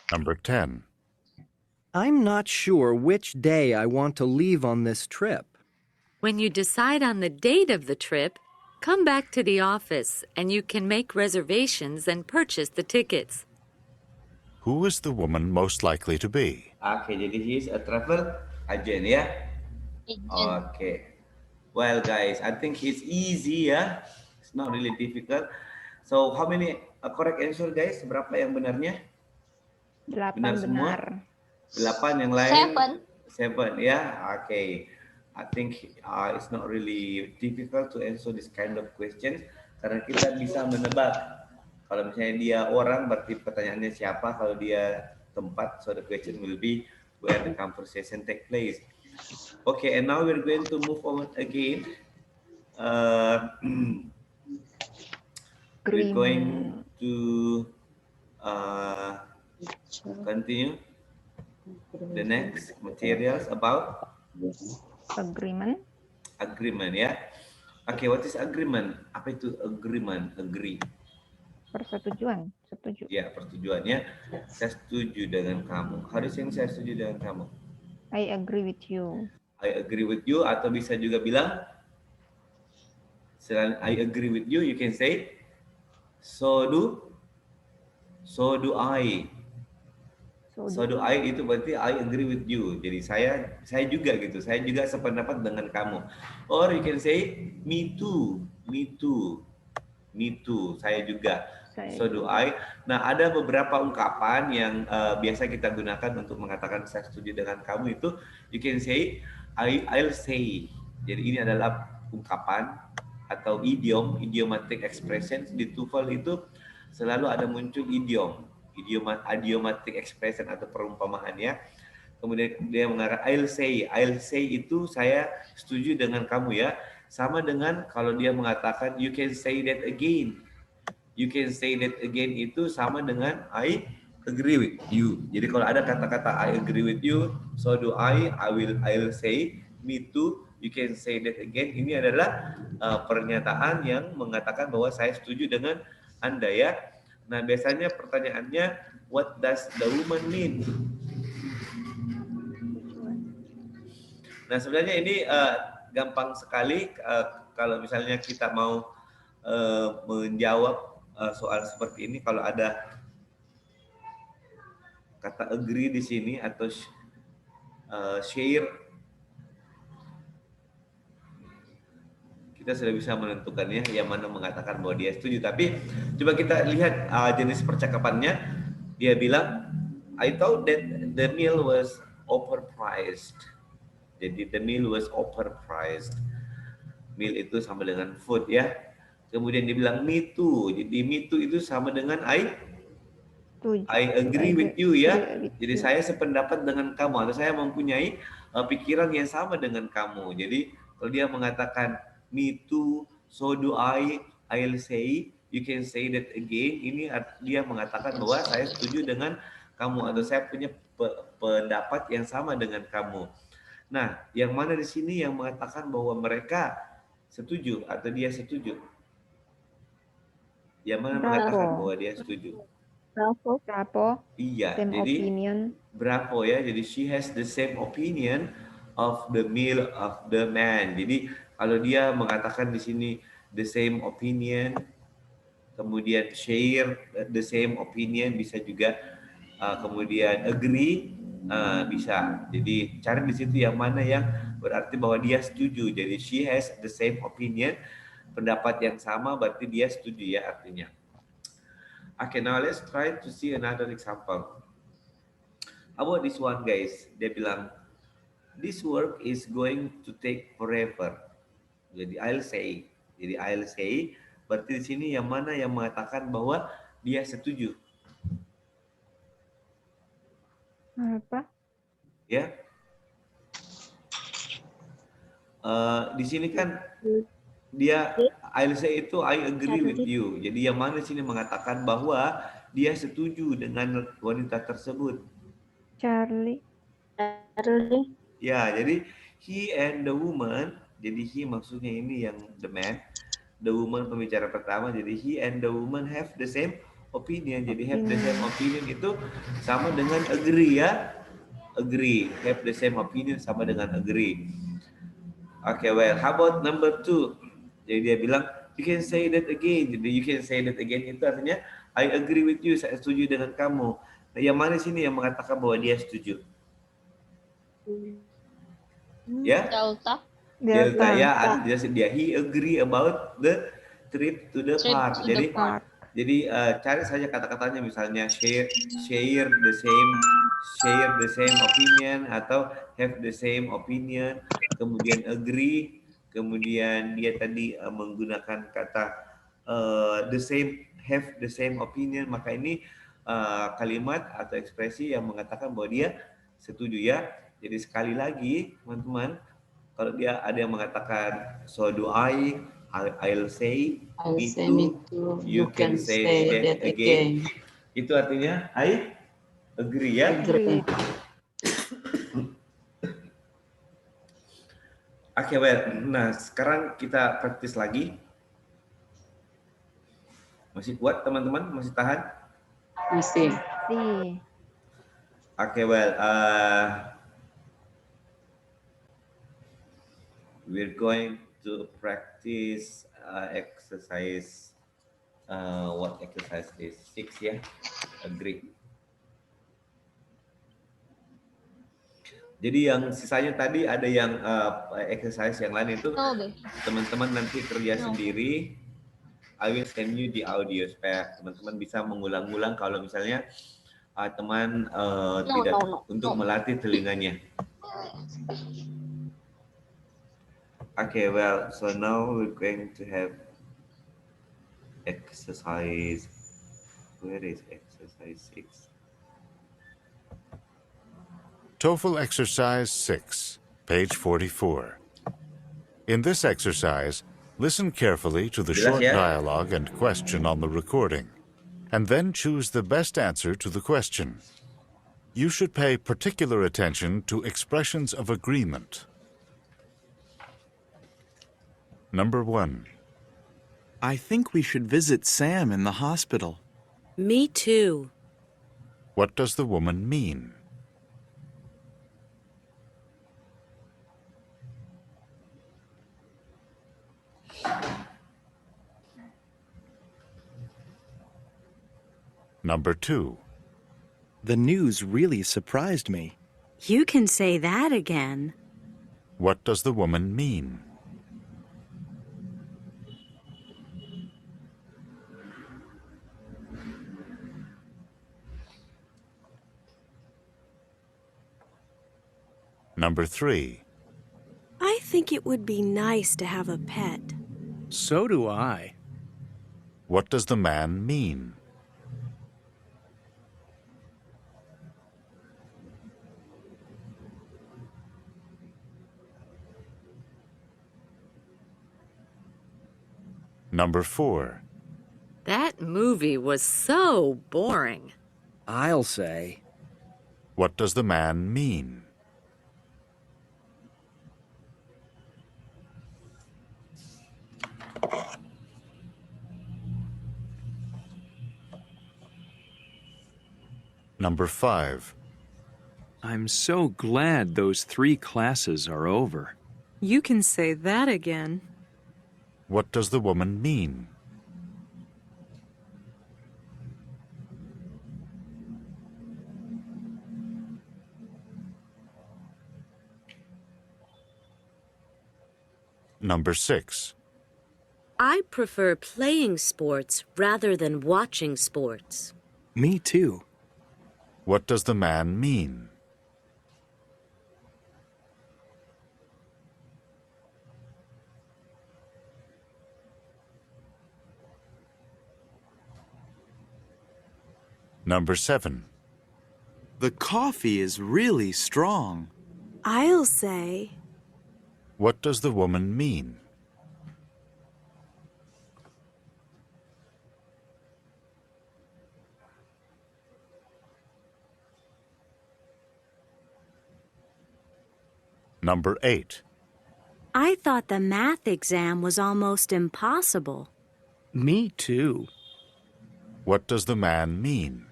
Number 10. I'm not sure which day I want to leave on this trip. When you decide on the date of the trip, come back to the office and you can make reservations and purchase the tickets. Who is the woman most likely to be? Oke, jadi he is a travel agent ya. Oke. Well guys, I think it's easy ya. It's not really difficult. So how many correct answer guys? Berapa yang benarnya? 8 Benar semua? 8 yang lain? 7 ya. Oke. I think it's not really difficult to answer this kind of questions karena kita bisa menebak. Kalau misalnya dia orang, berarti pertanyaannya siapa. Kalau dia tempat, so the question will be where the conversation take place. Okay, and now we're going to move on again. We're going to continue the next materials about agreement. Agreement ya. Okay, what is agreement? Apa itu agreement? Agree. Persetujuan. Setuju. Ya, persetujuannya. Saya setuju dengan kamu. Harus yang saya setuju dengan kamu. I agree with you. I agree with you, atau bisa juga bilang selain I agree with you, you can say So do I. So do I itu berarti I agree with you. Jadi saya juga gitu. Saya juga sependapat dengan kamu. Or you can say me too. Me too. Me too. Saya juga. So do I. Nah, ada beberapa ungkapan yang biasa kita gunakan untuk mengatakan saya setuju dengan kamu itu you can say I'll say. Jadi ini adalah ungkapan atau idiom, idiomatic expression. Di TOEFL itu selalu ada muncul idiomatic expression atau perumpamaan ya. Kemudian dia mengatakan I'll say itu saya setuju dengan kamu ya. Sama dengan kalau dia mengatakan you can say that again. You can say that again itu sama dengan I agree with you. Jadi kalau ada kata-kata I agree with you, so do I'll say, me too, you can say that again. Ini adalah pernyataan yang mengatakan bahwa saya setuju dengan Anda ya. Nah, biasanya pertanyaannya what does the woman mean? Nah, sebenarnya ini gampang sekali kalau misalnya kita mau menjawab soal seperti ini. Kalau ada kata agree di sini atau share, kita sudah bisa menentukannya yang mana mengatakan bahwa dia setuju. Tapi coba kita lihat jenis percakapannya. Dia bilang I thought that the meal was overpriced. Jadi the meal was overpriced. Meal itu sama dengan food ya. Kemudian dia bilang me too. Jadi me too itu sama dengan I agree with you ya. Jadi saya sependapat dengan kamu atau saya mempunyai pikiran yang sama dengan kamu. Jadi kalau dia mengatakan me too, so do I'll say, you can say that again. Ini dia mengatakan bahwa saya setuju dengan kamu atau saya punya pendapat yang sama dengan kamu. Nah, yang mana di sini yang mengatakan bahwa mereka setuju atau dia setuju? Yang mana mengatakan bahwa dia setuju? Bravo. Iya, Same jadi opinion. bravo ya. Jadi she has the same opinion of the meal of the man. Jadi kalau dia mengatakan di sini the same opinion, kemudian share the same opinion, bisa juga kemudian agree, bisa. Jadi cari di situ yang mana yang berarti bahwa dia setuju. Jadi she has the same opinion, pendapat yang sama berarti dia setuju ya artinya. Okay, now let's try to see another example. How about this one guys? Dia bilang this work is going to take forever. Jadi I'll say. Jadi I'll say berarti di sini yang mana yang mengatakan bahwa dia setuju. Apa? Ya. Di sini kan dia I'll say itu I agree with you. Jadi yang mana sini mengatakan bahwa dia setuju dengan wanita tersebut? Charlie. Ya, jadi he and the woman. Jadi he maksudnya ini yang the man, the woman pembicara pertama. Jadi he and the woman have the same opinion. Jadi have the same opinion itu sama dengan agree ya. Agree. Have the same opinion sama dengan agree. Okay, well, how about number 2? Jadi dia bilang, you can say that again. Jadi you can say that again itu artinya I agree with you, saya setuju dengan kamu. Nah, yang mana sini yang mengatakan bahwa dia setuju? Ya? Delta. Ya, dia he agree about the trip to the park. Jadi cari saja kata-katanya misalnya share the same opinion atau have the same opinion, kemudian agree, kemudian dia tadi menggunakan kata the same, have the same opinion, maka ini kalimat atau ekspresi yang mengatakan bahwa dia setuju ya. Jadi sekali lagi teman-teman, kalau dia ada yang mengatakan so do I'll say, me too, you can say that again. Itu artinya I agree ya. Okay, well, nah sekarang kita praktis lagi. Masih kuat teman-teman? Masih tahan? Masih. Okay, well, we're going to practice exercise What exercise is 6 ya? Agree. Jadi yang sisanya tadi ada yang exercise yang lain itu teman-teman nanti kerja sendiri. I will send you the audio supaya teman-teman bisa mengulang-ulang kalau misalnya teman untuk melatih telinganya. Okay, well, so now we're going to have exercise. Where is exercise 6? TOEFL Exercise 6, page 44. In this exercise, listen carefully to the short dialogue and question on the recording, and then choose the best answer to the question. You should pay particular attention to expressions of agreement. Number 1. I think we should visit Sam in the hospital. Me too. What does the woman mean? Number 2. The news really surprised me. You can say that again. What does the woman mean? Number 3. I think it would be nice to have a pet. So do I. What does the man mean? Number 4. That movie was so boring. I'll say. What does the man mean? Number 5. I'm so glad those 3 classes are over. You can say that again. What does the woman mean? Number 6. I prefer playing sports rather than watching sports. Me too. What does the man mean? Number 7. The coffee is really strong. I'll say. What does the woman mean? Number 8. I thought the math exam was almost impossible. Me too. What does the man mean?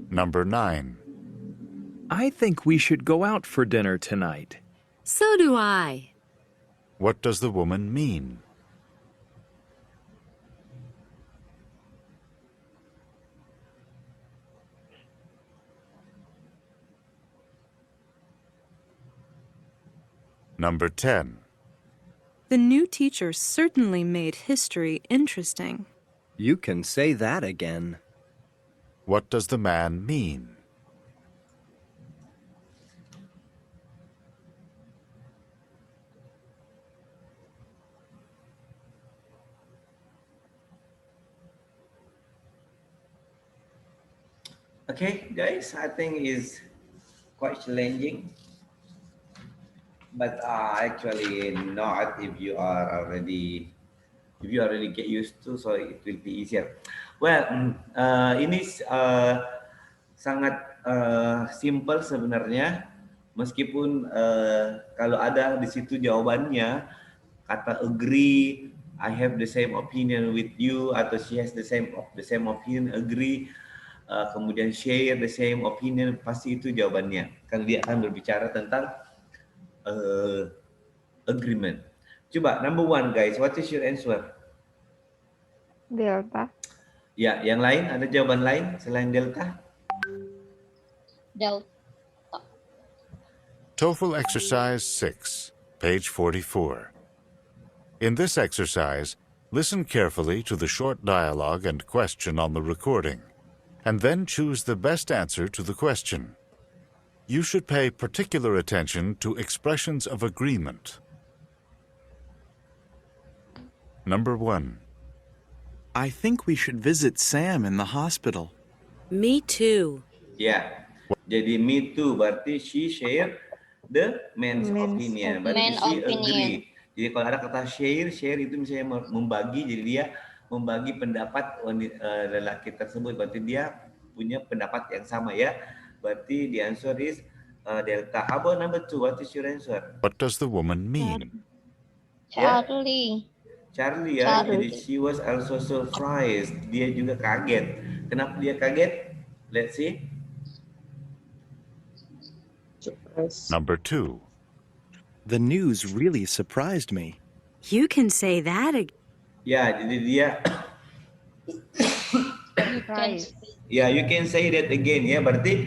Number 9. I think we should go out for dinner tonight. So do I. What does the woman mean? Number 10. The new teacher certainly made history interesting. You can say that again. What does the man mean? Okay, guys, I think is quite challenging, but actually not if you already get used to, so it will be easier. Well, ini sangat simple sebenarnya, meskipun kalau ada di situ jawabannya kata agree, I have the same opinion with you, atau she has the same opinion, agree. kemudian share the same opinion, pasti itu jawabannya. Kan dia akan berbicara tentang agreement. Coba number 1 guys, what is your answer? Delta. Ya, yang lain ada jawaban lain selain delta? Delta. TOEFL exercise 6, page 44. In this exercise, listen carefully to the short dialogue and question on the recording, and then choose the best answer to the question. You should pay particular attention to expressions of agreement. Number 1. I think we should visit Sam in the hospital. Me too. Ya, jadi me too berarti she share the man's opinion. Berarti she agree. Jadi kalau ada kata share itu misalnya membagi, jadi dia membagi pendapat lelaki tersebut. Berarti dia punya pendapat yang sama ya. Berarti the answer is delta. How about number 2? What is your answer? What does the woman mean? Charlie. Charlie ya, jadi she was also surprised. Dia juga kaget. Kenapa dia kaget? Let's see. Number 2. The news really surprised me. You can say that again. Ya, jadi dia ya, you can say that again ya. Berarti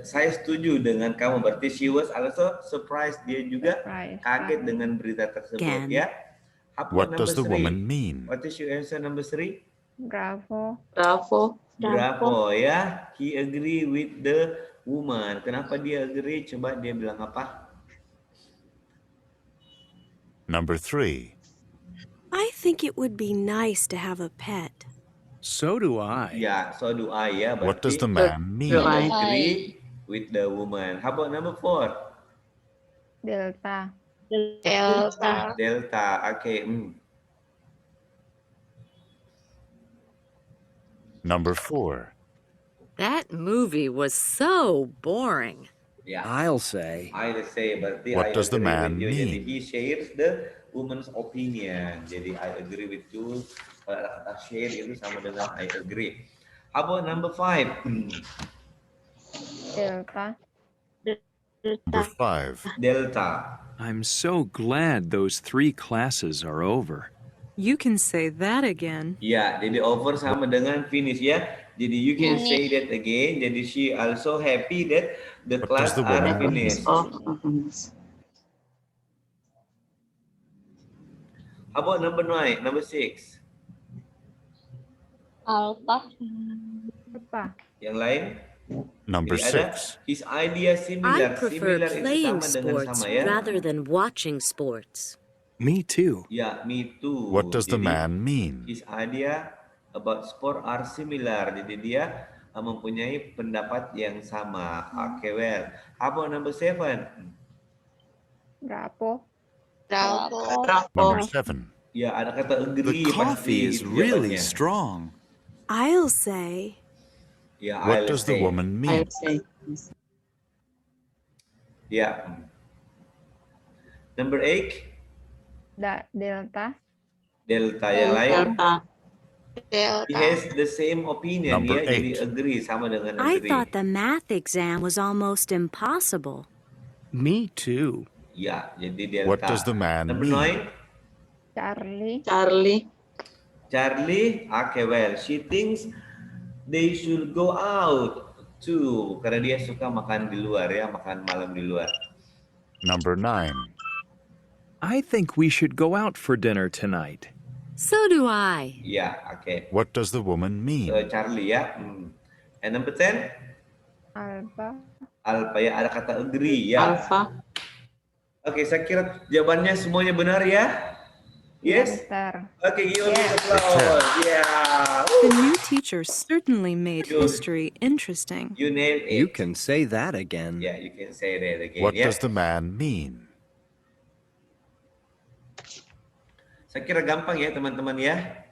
saya setuju dengan kamu. Berarti she was also surprised. Dia juga kaget dengan berita tersebut ya. What does the woman mean? What is your answer number 3? Bravo. Bravo ya. He agree with the woman. Kenapa dia agree? Coba dia bilang apa? Number 3. I think it would be nice to have a pet. So do I. Ya, so do I ya. Berarti What does the man mean? agree with the woman. How about number 4? Delta. Delta. Okay. Number 4. That movie was so boring. Yeah. I'll say. Berarti What I does the agree man with you. Jadi mean? he shares the woman's opinion. Jadi I agree with you. Kata share itu sama dengan I agree. How about number 5? Delta. Number 5. Delta. I'm so glad those 3 classes are over. You can say that again. Ya, jadi over sama dengan finish ya. Jadi you can say that again. Jadi she also happy that the class are finished. How about number 9, number 6? Alpha. Yang lain? Number Jadi ada 6. his idea I similar. prefer Similar itu playing sama dengan sports sama ya. rather than watching sports. Me too. Ya, me too. What does the Jadi, man mean? his idea about sport are similar. Jadi dia mempunyai pendapat yang sama. Okay, well. How about number 7? Bravo. Number 7. Ya, ada kata agree. The coffee pasti is itu really jawabannya. strong. I'll say. Ya, What I'll does the say. woman mean? Ya. Number 8. Delta. Delta yang lain. He has the same opinion Number ya, jadi 8. agree sama dengan I agree. thought the math exam was almost impossible. Me too. Ya, jadi delta. What does the man Number mean? 9. Charlie. Charlie, okay, well, she thinks they should go out too, karena dia suka makan di luar ya, makan malam di luar. Number 9. I think we should go out for dinner tonight. So do I. Ya, oke. What does the woman mean? So, Charlie ya. And number 10? Alpha. Alpha ya, ada kata agree ya. Oke, saya kira jawabannya semuanya benar ya. Yes? Okay, give me applause. Yeah. The new teacher certainly made history interesting. You nailed it. You can say that again. Yeah, you can say that again. What ya. does the man mean? Saya kira gampang ya teman-teman ya.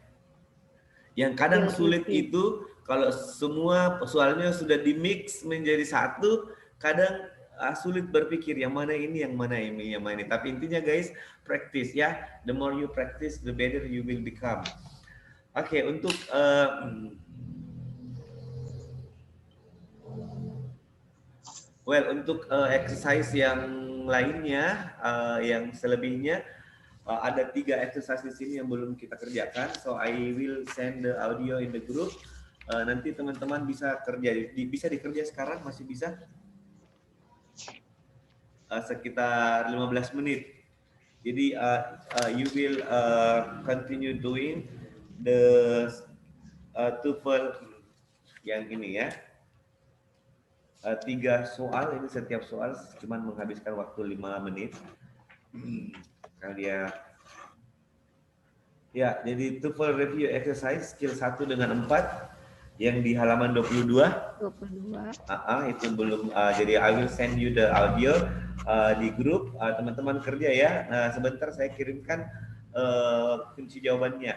Yang kadang sulit itu kalau semua soalnya sudah di-mix menjadi satu, kadang sulit berpikir yang mana ini, yang mana ini, yang mana ini. Tapi intinya guys, practice ya. The more you practice, the better you will become. Oke, untuk Well, untuk exercise yang lainnya, yang selebihnya, ada 3 exercise di sini yang belum kita kerjakan. So I will send the audio in the group. Nanti teman-teman bisa bisa dikerja sekarang, masih bisa sekitar 15 menit. Jadi you will continue doing the TOEFL yang ini ya. 3 soal, ini setiap soal cuma menghabiskan waktu 5 menit. Kalian ya, jadi TOEFL review exercise skill 1 dengan 4 yang di halaman 22. Itu belum, jadi I will send you the audio di grup. Teman-teman kerja ya. Nah, sebentar saya kirimkan kunci jawabannya.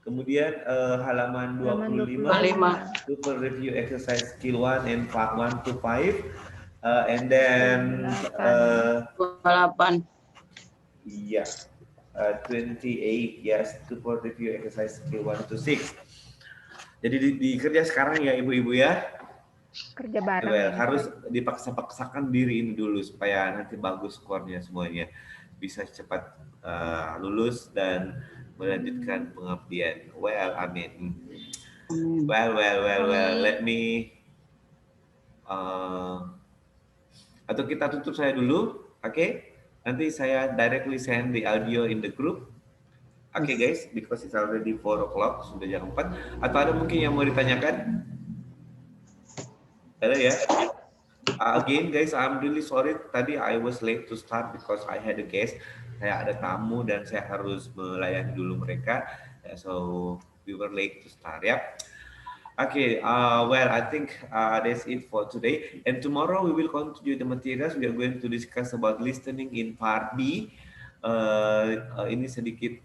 Kemudian halaman 25 TOEFL review exercise skill 1 and part 1 to 5. And then 8. Iya. 28, yes, TOEFL review exercise skill 1 to 6. Jadi dikerja sekarang ya ibu-ibu ya. Kerja bareng. Well, harus dipaksa-paksakan diri ini dulu supaya nanti bagus skornya semuanya. Bisa cepat lulus dan melanjutkan pengabdian. Well, amin. Well, let me atau kita tutup saya dulu, oke? Nanti saya directly send the audio in the group. Oke guys, because it's already 4 o'clock, sudah jam 4. Atau ada mungkin yang mau ditanyakan? Ada ya? Again guys, I'm really sorry. Tadi I was late to start because I had a guest. Saya ada tamu dan saya harus melayani dulu mereka. So we were late to start ya. Okay, well, I think that's it for today. And tomorrow we will continue the materials. We are going to discuss about listening in part B. Ini sedikit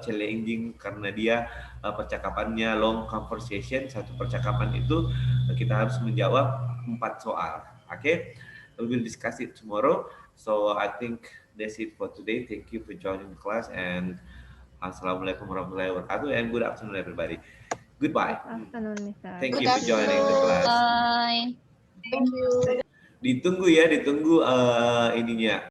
challenging karena dia percakapannya long conversation. Satu percakapan itu kita harus menjawab 4 soal. Okay, we will discuss it tomorrow. So I think that's it for today. Thank you for joining the class and assalamualaikum warahmatullahi wabarakatuh and good afternoon everybody. Goodbye. Afternoon, Mr. Thank you for joining the class. Bye. Ditunggu ya, ditunggu ininya.